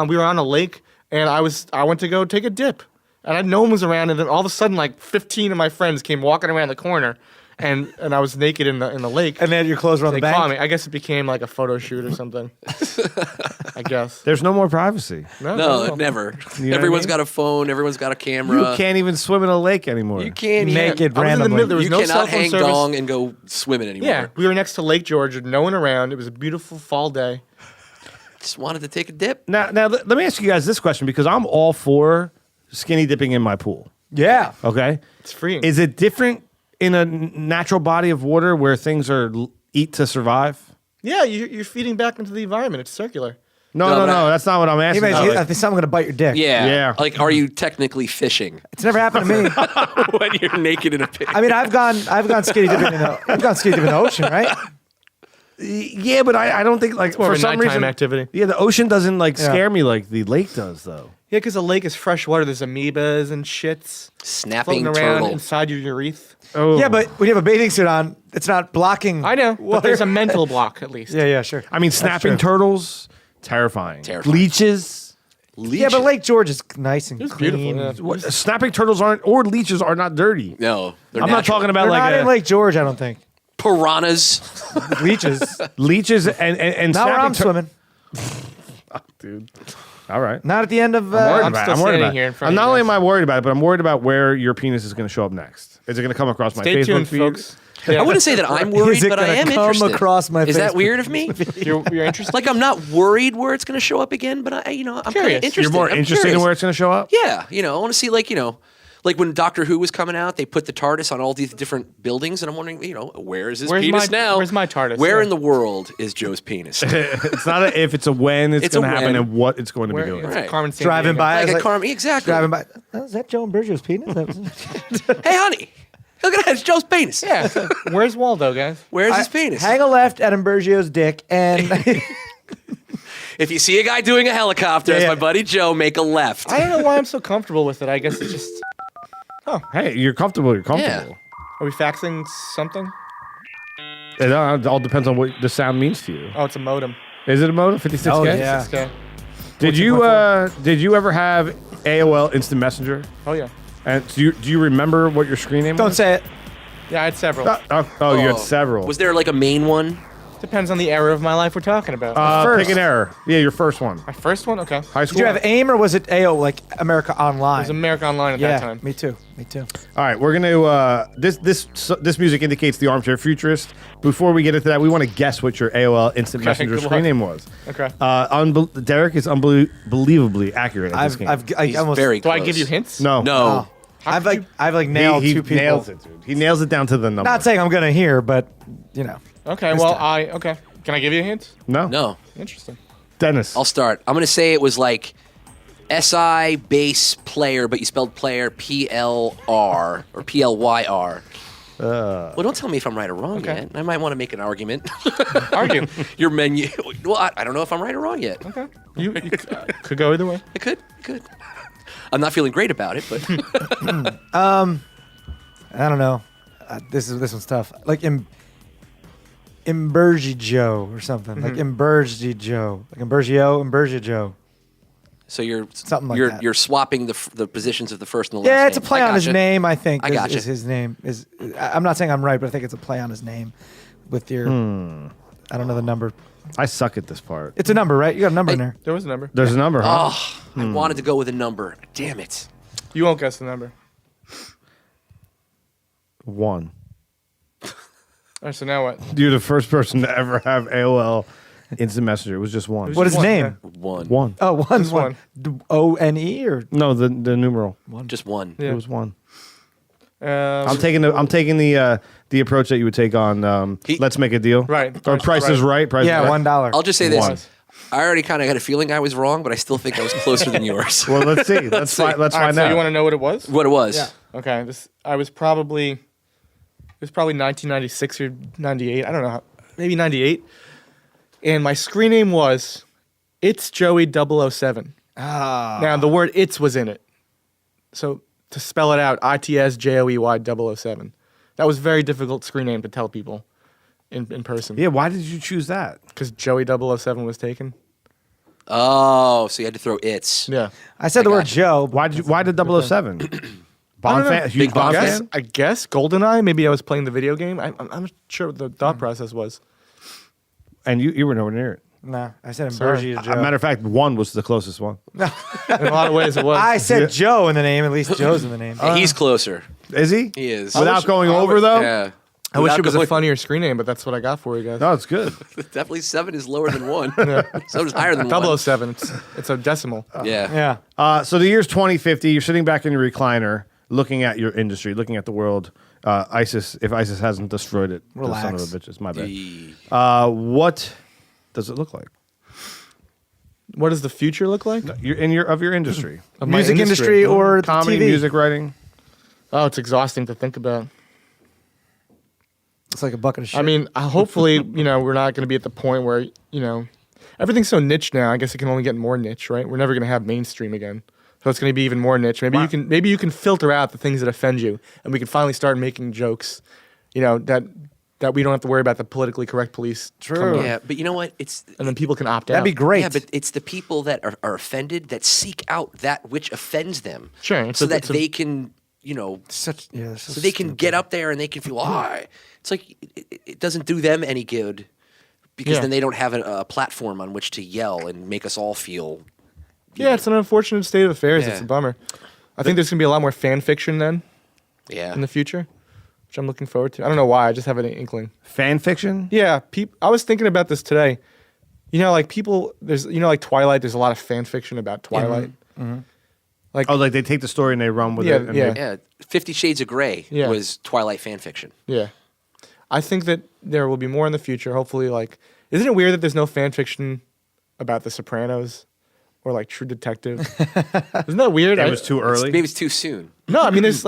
We were on a lake, and I went to go take a dip, and no one was around. And then all of a sudden, like 15 of my friends came walking around the corner, and I was naked in the lake. And then your clothes were on they the caught bank. me. I guess it became like a photo shoot or something. I guess. There's no more privacy. No, never. You know Everyone's what I mean? got a phone. Everyone's got a camera. You can't even swim in a lake anymore. You can't Naked I was in the randomly. middle. There was You no cannot cell phone hang service. dong and go swimming anymore. Yeah, we were next to Lake George, no one around. It was a beautiful fall day. Just wanted to take a dip. Now let me ask you guys this question, because I'm all for skinny dipping in my pool. Yeah. Okay, It's freeing. is it different in a natural body of water where things are eat to survive? Yeah, you're feeding back into the environment. It's circular. No, No, no, but that's not what I'm He asking. makes, Like, I think someone's gonna bite your dick. Yeah. Yeah. Like, are you technically fishing It's never happened to me. when you're naked in a pit? I mean, I've gone skinny dipping in the ocean, right? yeah, but I don't think like more for of a some nighttime reason activity. Yeah, the ocean doesn't like Yeah. scare me like the lake does, though. Yeah, because the lake is fresh water. There's amoebas and shits Snapping floating around turtle. inside your urethra. Oh, Yeah, but when you have a bathing suit on, it's not blocking. I know, but water. there's a mental block at least. Yeah, sure. I mean, snapping true. turtles, terrifying. Terrifying. Leeches, Yeah, but Lake George is nice and It's clean. beautiful. Yeah. snapping turtles or leeches are not dirty. No, they're I'm not natural. talking about They're like not in Lake George, I don't think. piranhas. Leeches. leeches and Not where I'm snapping swimming. dude. All right. Not at the end of. I'm still standing about here it. in front I'm of not you only guys. am I worried about it, but I'm worried about where your penis is going to show up next. Is it going to come across my Stay Facebook tuned, feed? folks. I wouldn't say that I'm worried, Is it but I gonna am come interested. across my Is that Facebook weird of me? You're interested? Like, I'm not worried where it's going to show up again, but I'm kind of Curious. interested. You're more I'm interested in curious. where it's going to show up? Yeah, I want to see, like when Doctor Who was coming out, they put the TARDIS on all these different buildings, and I'm wondering, where is his Where's penis my- now? where's my TARDIS? Where Yeah. in the world is Joe's penis? It's not a if, it's a when it's It's a going to happen when. and what it's going to Where, be doing. it's Right. Carmen San Driving Diego. by. Like I a was Carmen, exactly. driving by. Oh, is that Joe Imburgio's penis? That was- Hey, honey, look at that. It's Joe's penis. Yeah. so where's Waldo, guys? Where's his penis? Hang a left at Imburgio's dick, and If you see a guy doing a helicopter, as Yeah. my buddy Joe, make a left. I don't know why I'm so comfortable with it. I guess it's just. Hey, you're comfortable. You're comfortable. Are we faxing something? It all depends on what the sound means to you. Oh, it's a modem. Is it a modem? 56K? Oh, yeah. Okay. Did you ever have AOL Instant Messenger? Oh yeah. And do you remember what your screen name don't was? say it. Yeah, I had several. Oh, you had several. Was there like a main one? Depends on the era of my life we're talking about. Pick an error. Yeah, your first one. my first one? Okay. High Did school. you have AIM or was it AO like America Online? It was America Online at yeah, that time. me too. Me too. All right, we're gonna. This music indicates the armchair futurist. Before we get into that, we want to guess what your AOL Instant Okay, Messenger good screen luck. name was. Okay. Derek is unbelievably accurate at this game. I He's almost very Do I close. give you hints? no. No. I've nailed he two people. nails it, dude. He nails it down to the number. Not saying I'm gonna hear, but Okay. Well, okay. Can I give you a hint? no. No. Interesting. Dennis. I'll start. I'm going to say it was like SI bass player, but you spelled player PLR or PLYR. Well, don't tell me if I'm right or wrong Okay. yet. I might want to make an argument. Argue. Your menu. Well, I don't know if I'm right or wrong yet. Okay. You could go either way. I could. I'm not feeling great about it, but I don't know. This one's tough. Like Imburgio or something. Like Imburgio. Like Imburgio. so you're Something like you're that. you're swapping the positions of the first and the last. Yeah, it's a name. play I on his gotcha. name, I think. I is- gotcha. Is his name. I'm not saying I'm right, but I think it's a play on his name with your I don't know the number. I suck at this part. It's a number, right? You got a number in there. There was a number. There's a number, huh? Oh, I wanted to go with a number. Damn it. You won't guess the number. 1. All right, so now what? You're the first person to ever have AOL Instant Messenger. It was just 1. What is his one, name? One. 1. Oh, one. Just one. O-N-E or No, the numeral. Just one. Yeah. It was 1. Um, I'm taking the approach that you would take on Let's Make a Deal. Right. Or Price is Right. Price yeah, is Right. $1. I'll just say this. One. I already kind of had a feeling I was wrong, but I still think I was closer than yours. Well, let's see. Let's see. find all right, out. so you want to know what it was? What it was. Yeah. Okay. It was probably 1996 or 98. I don't know. Maybe 98. And my screen name was It's Joey 007. Ah. Now the word "it's" was in it. So to spell it out, ITSJOEY 007. That was a very difficult screen name to tell people in person. Yeah, why did you choose that? Because Joey 007 was taken. Oh, so you had to throw its. Yeah. I said the word gotcha. Joe. Why did 007? I don't Bond know. fan? Huge Big Bond Bond fan? I guess GoldenEye. Maybe I was playing the video game. I'm not sure what the thought process was. And you were nowhere near it. No, I said Sorry. Imburgio As Joe. a matter of fact, 1 was the closest one. In a lot of ways, it was. I said Joe in the name. At least Joe's in the name. He's closer. Is he? He is. Without going over, though? Yeah. I wish Without it was a going- funnier screen name, but that's what I got for you guys. No, it's good. Definitely 7 is lower than 1. 7 is higher than 1. 007. It's a decimal. Yeah. Yeah. So the year's 2050. You're sitting back in your recliner, looking at your industry, looking at the world. ISIS, if ISIS hasn't destroyed it, the son of Relax. a bitches. My bad. Yee. What does it look like? What does the future look like? Of your industry, Of my Music industry or comedy, TV. music writing. Oh, it's exhausting to think about. It's like a bucket of shit. I mean, hopefully, we're not going to be at the point where, everything's so niche now. I guess it can only get more niche, right? We're never going to have mainstream again. So it's going to be even more niche. Maybe you can filter out the things that offend you, and we can finally start making jokes, that we don't have to worry about the politically correct police. True. coming on. Yeah, but you know what? It's And then people can opt out. that'd be great. Yeah, but it's the people that are offended that seek out that which offends them. Sure, it's So a- that it's a- they can, Such yeah. so they can get up there and they can feel, it's like it doesn't do them any good because Yeah. then they don't have a platform on which to yell and make us all feel. Yeah, it's an unfortunate state of affairs. Yeah. It's a bummer. I think there's going to be a lot more fan fiction then Yeah. in the future, which I'm looking forward to. I don't know why. I just have an inkling. Fan fiction. Yeah, I was thinking about this today. Like people, there's like Twilight. There's a lot of fan fiction about Twilight. Oh, like they take the story and they run with Yeah, it. And yeah. Yeah. 50 Shades of Grey Yeah. was Twilight fan fiction. Yeah, I think that there will be more in the future. Hopefully, isn't it weird that there's no fan fiction about The Sopranos or True Detective? Isn't that weird? It was too early. Maybe it's too soon. No, I mean there's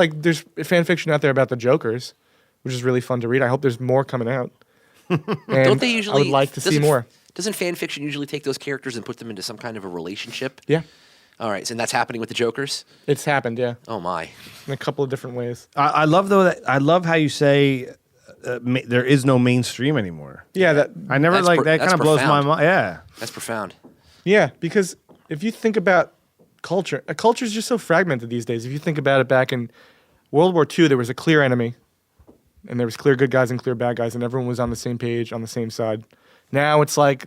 fan fiction out there about the Jokers, which is really fun to read. I hope there's more coming out. And Don't they usually? I would like to see doesn't- more. Doesn't fan fiction usually take those characters and put them into some kind of a relationship? Yeah, All right, and that's happening with the Jokers. it's happened. Yeah, Oh my! in a couple of different ways. I love I love how you say there is no mainstream anymore. Yeah, that I never That's that kind that's of blows my profound. mind. Yeah. That's profound. Yeah, because if you think about culture, a culture is just so fragmented these days. If you think about it, back in World War II, there was a clear enemy, and there was clear good guys and clear bad guys, and everyone was on the same page, on the same side. Now it's like,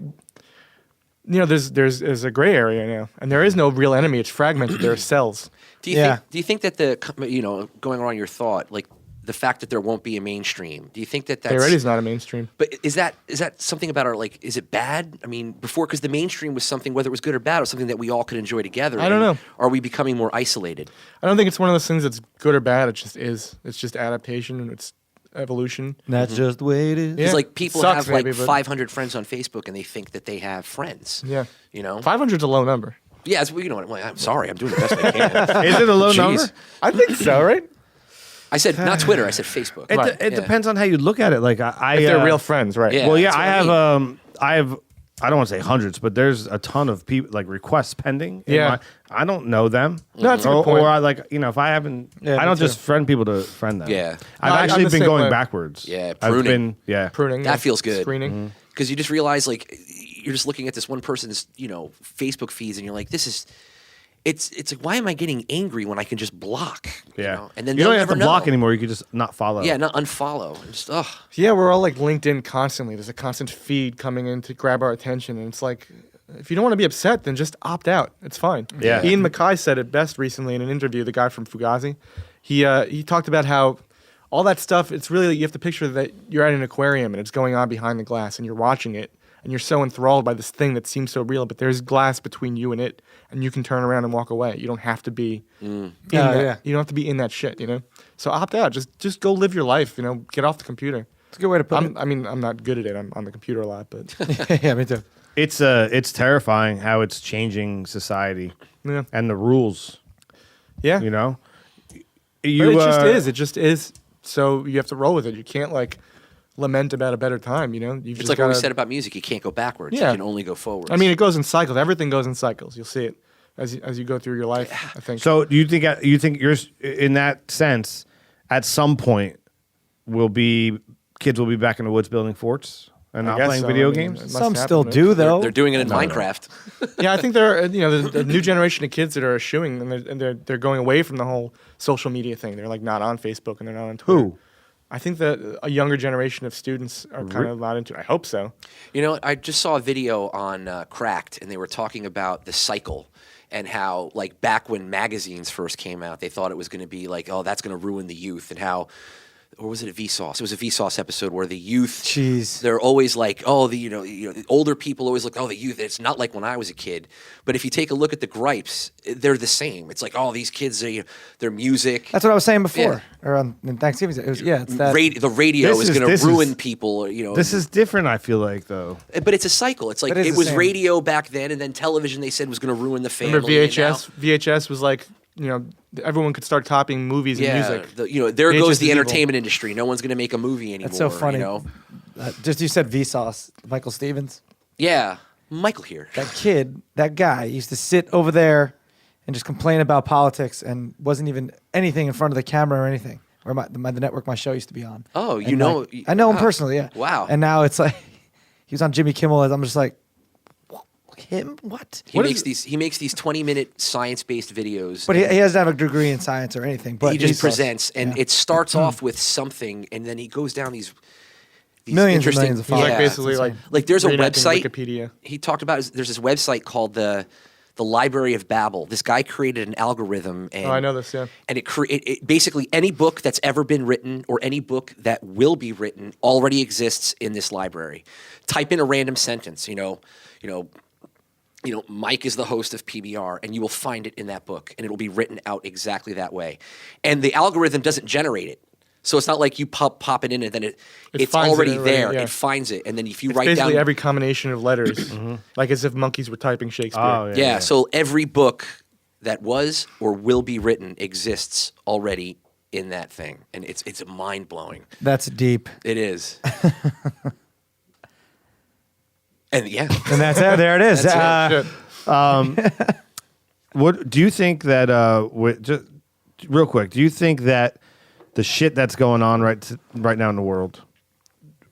there's a gray area now, and there is no real enemy. It's fragmented. There are cells. Do you Yeah. think that going around your thought, like the fact that there won't be a mainstream? Do you think that that's There already is not a mainstream. But is that something about is it bad? I mean, before, because the mainstream was something, whether it was good or bad, was something that we all could enjoy together. I don't and know. Are we becoming more isolated? I don't think it's one of those things that's good or bad. It just is. It's just adaptation and it's evolution. That's just the way it is. Yeah. It's like people Sucks, have like maybe, but- 500 friends on Facebook and they think that they have friends. Yeah. 500's a low number. Yeah, I'm sorry, I'm doing the best I can. Is it a low Jeez. number? I think so, right? I said not Twitter. I said Facebook. It depends on how you look at it. Like If they're real friends, right? Yeah. Well, yeah, that's I what I have I have I don't want to say hundreds, but there's a ton of people like requests pending. Yeah. I don't know them. No, that's a good point. Or I like if I haven't, Yeah, I me don't too. just friend people to friend them. Yeah. I've I'm actually the been same going way. backwards. Yeah, I've pruning. been Pruning. That feels good. Screening. Because you just realize like you're just looking at this one person's Facebook feeds and you're like, this is. It's like, why am I getting angry when I can just block? Yeah. You know? And then you they'll don't have never to block know. anymore. You can just not follow. Yeah, not unfollow. And just Yeah, we're all like linked in constantly. There's a constant feed coming in to grab our attention, and it's like, if you don't want to be upset, then just opt out. It's fine. Yeah. Ian MacKaye said it best recently in an interview. The guy from Fugazi, he talked about how all that stuff. It's really you have to picture that you're at an aquarium and it's going on behind the glass, and you're watching it, and you're so enthralled by this thing that seems so real, but there's glass between you and it, and you can turn around and walk away. You don't have to be in that. yeah. You don't have to be in that shit. So opt out. Just go live your life. Get off the computer. It's a good way to put it. I mean, I'm not good at it. I'm on the computer a lot, but Yeah, me too. It's terrifying how it's changing society yeah, and the rules. yeah. You know, But it just is. So you have to roll with it. You can't lament about a better time. You've it's just like what we gotta- said about music. You can't go backwards. Yeah. You can only go forwards. I mean, it goes in cycles. Everything goes in cycles. You'll see it as you go through your life. I think. So do you think you're in that sense? At some point, kids will be back in the woods building forts and I not guess playing so. video I mean, games. it must Some happen, still right? do though. they're doing it in Minecraft. Yeah, I think there are there's a new generation of kids that are eschewing and they're going away from the whole social media thing. They're not on Facebook and they're not on Twitter. Who? I think that a younger generation of students are kind of not into it. I hope so. I just saw a video on Cracked, and they were talking about the cycle and how, like, back when magazines first came out, they thought it was going to be like, oh, that's going to ruin the youth, and how. Or was it a Vsauce? It was a Vsauce episode where the youth, Jeez. they're always like, oh, the older people always look, oh, the youth. It's not like when I was a kid. But if you take a look at the gripes, they're the same. It's like, oh, these kids, their music. That's what I was saying before. Or on Thanksgiving. It's that. The radio This is is- going this to ruin is- people. This is different. I feel like though. But it's a cycle. It's like But it's it the was same. radio back then, and then television. They said was going to ruin the family. Remember and now- VHS? VHS was like everyone could start copying movies and Yeah, music. there VHS goes is the evil. entertainment industry. No one's going to make a movie anymore. That's so funny. You know? Just you said Vsauce, Michael Stevens. Yeah, Michael here. That guy used to sit over there and just complain about politics and wasn't even anything in front of the camera or anything. Or the network my show used to be on. Oh, you And, know- I know him wow. personally. Yeah. Wow. And now it's like he was on Jimmy Kimmel. And I'm just like, him? What? He makes these 20-minute science-based videos. But he doesn't have a degree in science or anything. But he just Vsauce- presents, and yeah. it starts off with something, and then he goes down these Millions and interesting. millions of He's like Yeah, basically it's like insane. Like there's a reenacting website. Wikipedia. He talked about there's this website called the Library of Babel. This guy created an algorithm, and Oh, I know this. Yeah. and it basically any book that's ever been written or any book that will be written already exists in this library. Type in a random sentence, Mike is the host of PBR, and you will find it in that book, and it will be written out exactly that way. And the algorithm doesn't generate it. So it's not like you pop it in and then it's finds it already already, there. yeah. It finds it, and then if you It's write basically down every combination of letters, like as if monkeys were typing Shakespeare. Oh yeah, so every book that was or will be written exists already in that thing, and it's mind blowing. That's deep. It is. And yeah, And that's it. There it is. That's Shit. What do you think that? Just real quick, do you think that the shit that's going on right now in the world,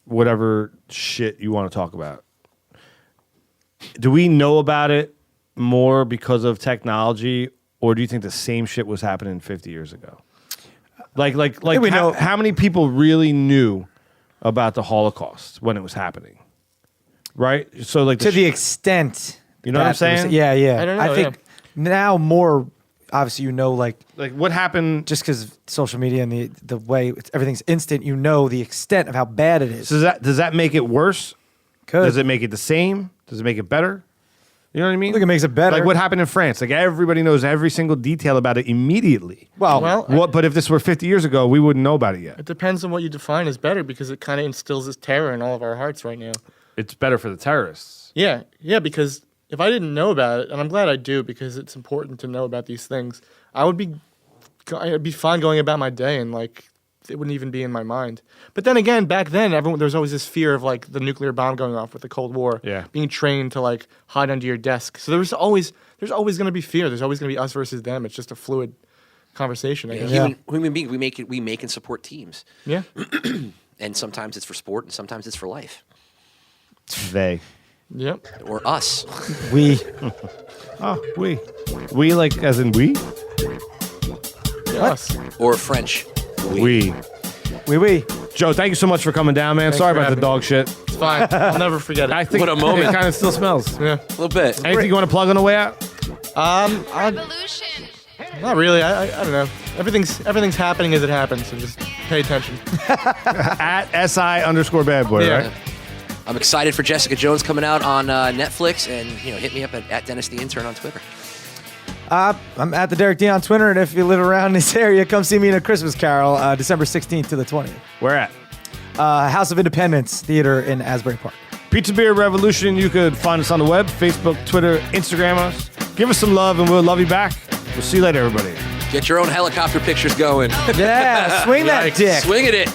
whatever shit you want to talk about, do we know about it more because of technology, or do you think the same shit was happening 50 years ago? Like we know- how many people really knew about the Holocaust when it was happening? Right? So like to the extent. You know what I'm that there's- saying? Yeah, yeah. I don't know, I think now more, obviously, like what happened? just because social media and the way everything's instant, the extent of how bad it is. So does that make it worse? Could. Does it make it the same? Does it make it better? You know what I mean? I think it makes it better. Like what happened in France? Like everybody knows every single detail about it immediately. Well, But if this were 50 years ago, we wouldn't know about it yet. it depends on what you define as better because it kind of instills this terror in all of our hearts right now. It's better for the terrorists. Yeah, because if I didn't know about it, and I'm glad I do because it's important to know about these things, I'd be fine going about my day and like it wouldn't even be in my mind. But then again, back then, there was always this fear of like the nuclear bomb going off with the Cold War. Yeah. Being trained to like hide under your desk. So there's always going to be fear. There's always going to be us versus them. It's just a fluid conversation. I guess. Human beings, we make and support teams. Yeah. And sometimes it's for sport, and sometimes it's for life, They. Yep. or us. We. Oh, we like as in we. Us. Or French. We. Joe, thank you so much for coming down, man. Thanks Sorry for about the having dog shit. It's fine. I'll never forget it. I think What a moment. It kind of still smells. Yeah. A little bit. Anything you want to plug on the way out? Revolution. Not really. I don't know. Everything's happening as it happens. So just pay attention. At SI_bad boy, Yeah. right? I'm excited for Jessica Jones coming out on Netflix, and hit me up at Dennis the Intern on Twitter. I'm at the Derek D on Twitter, and if you live around this area, come see me in A Christmas Carol, December 16th to the 20th. Where at? House of Independence Theater in Asbury Park. Pizza Beer Revolution. You could find us on the web, Facebook, Twitter, Instagram us. Give us some love, and we'll love you back. We'll see you later, everybody. Get your own helicopter pictures going. Yeah, swing that dick. Swinging it.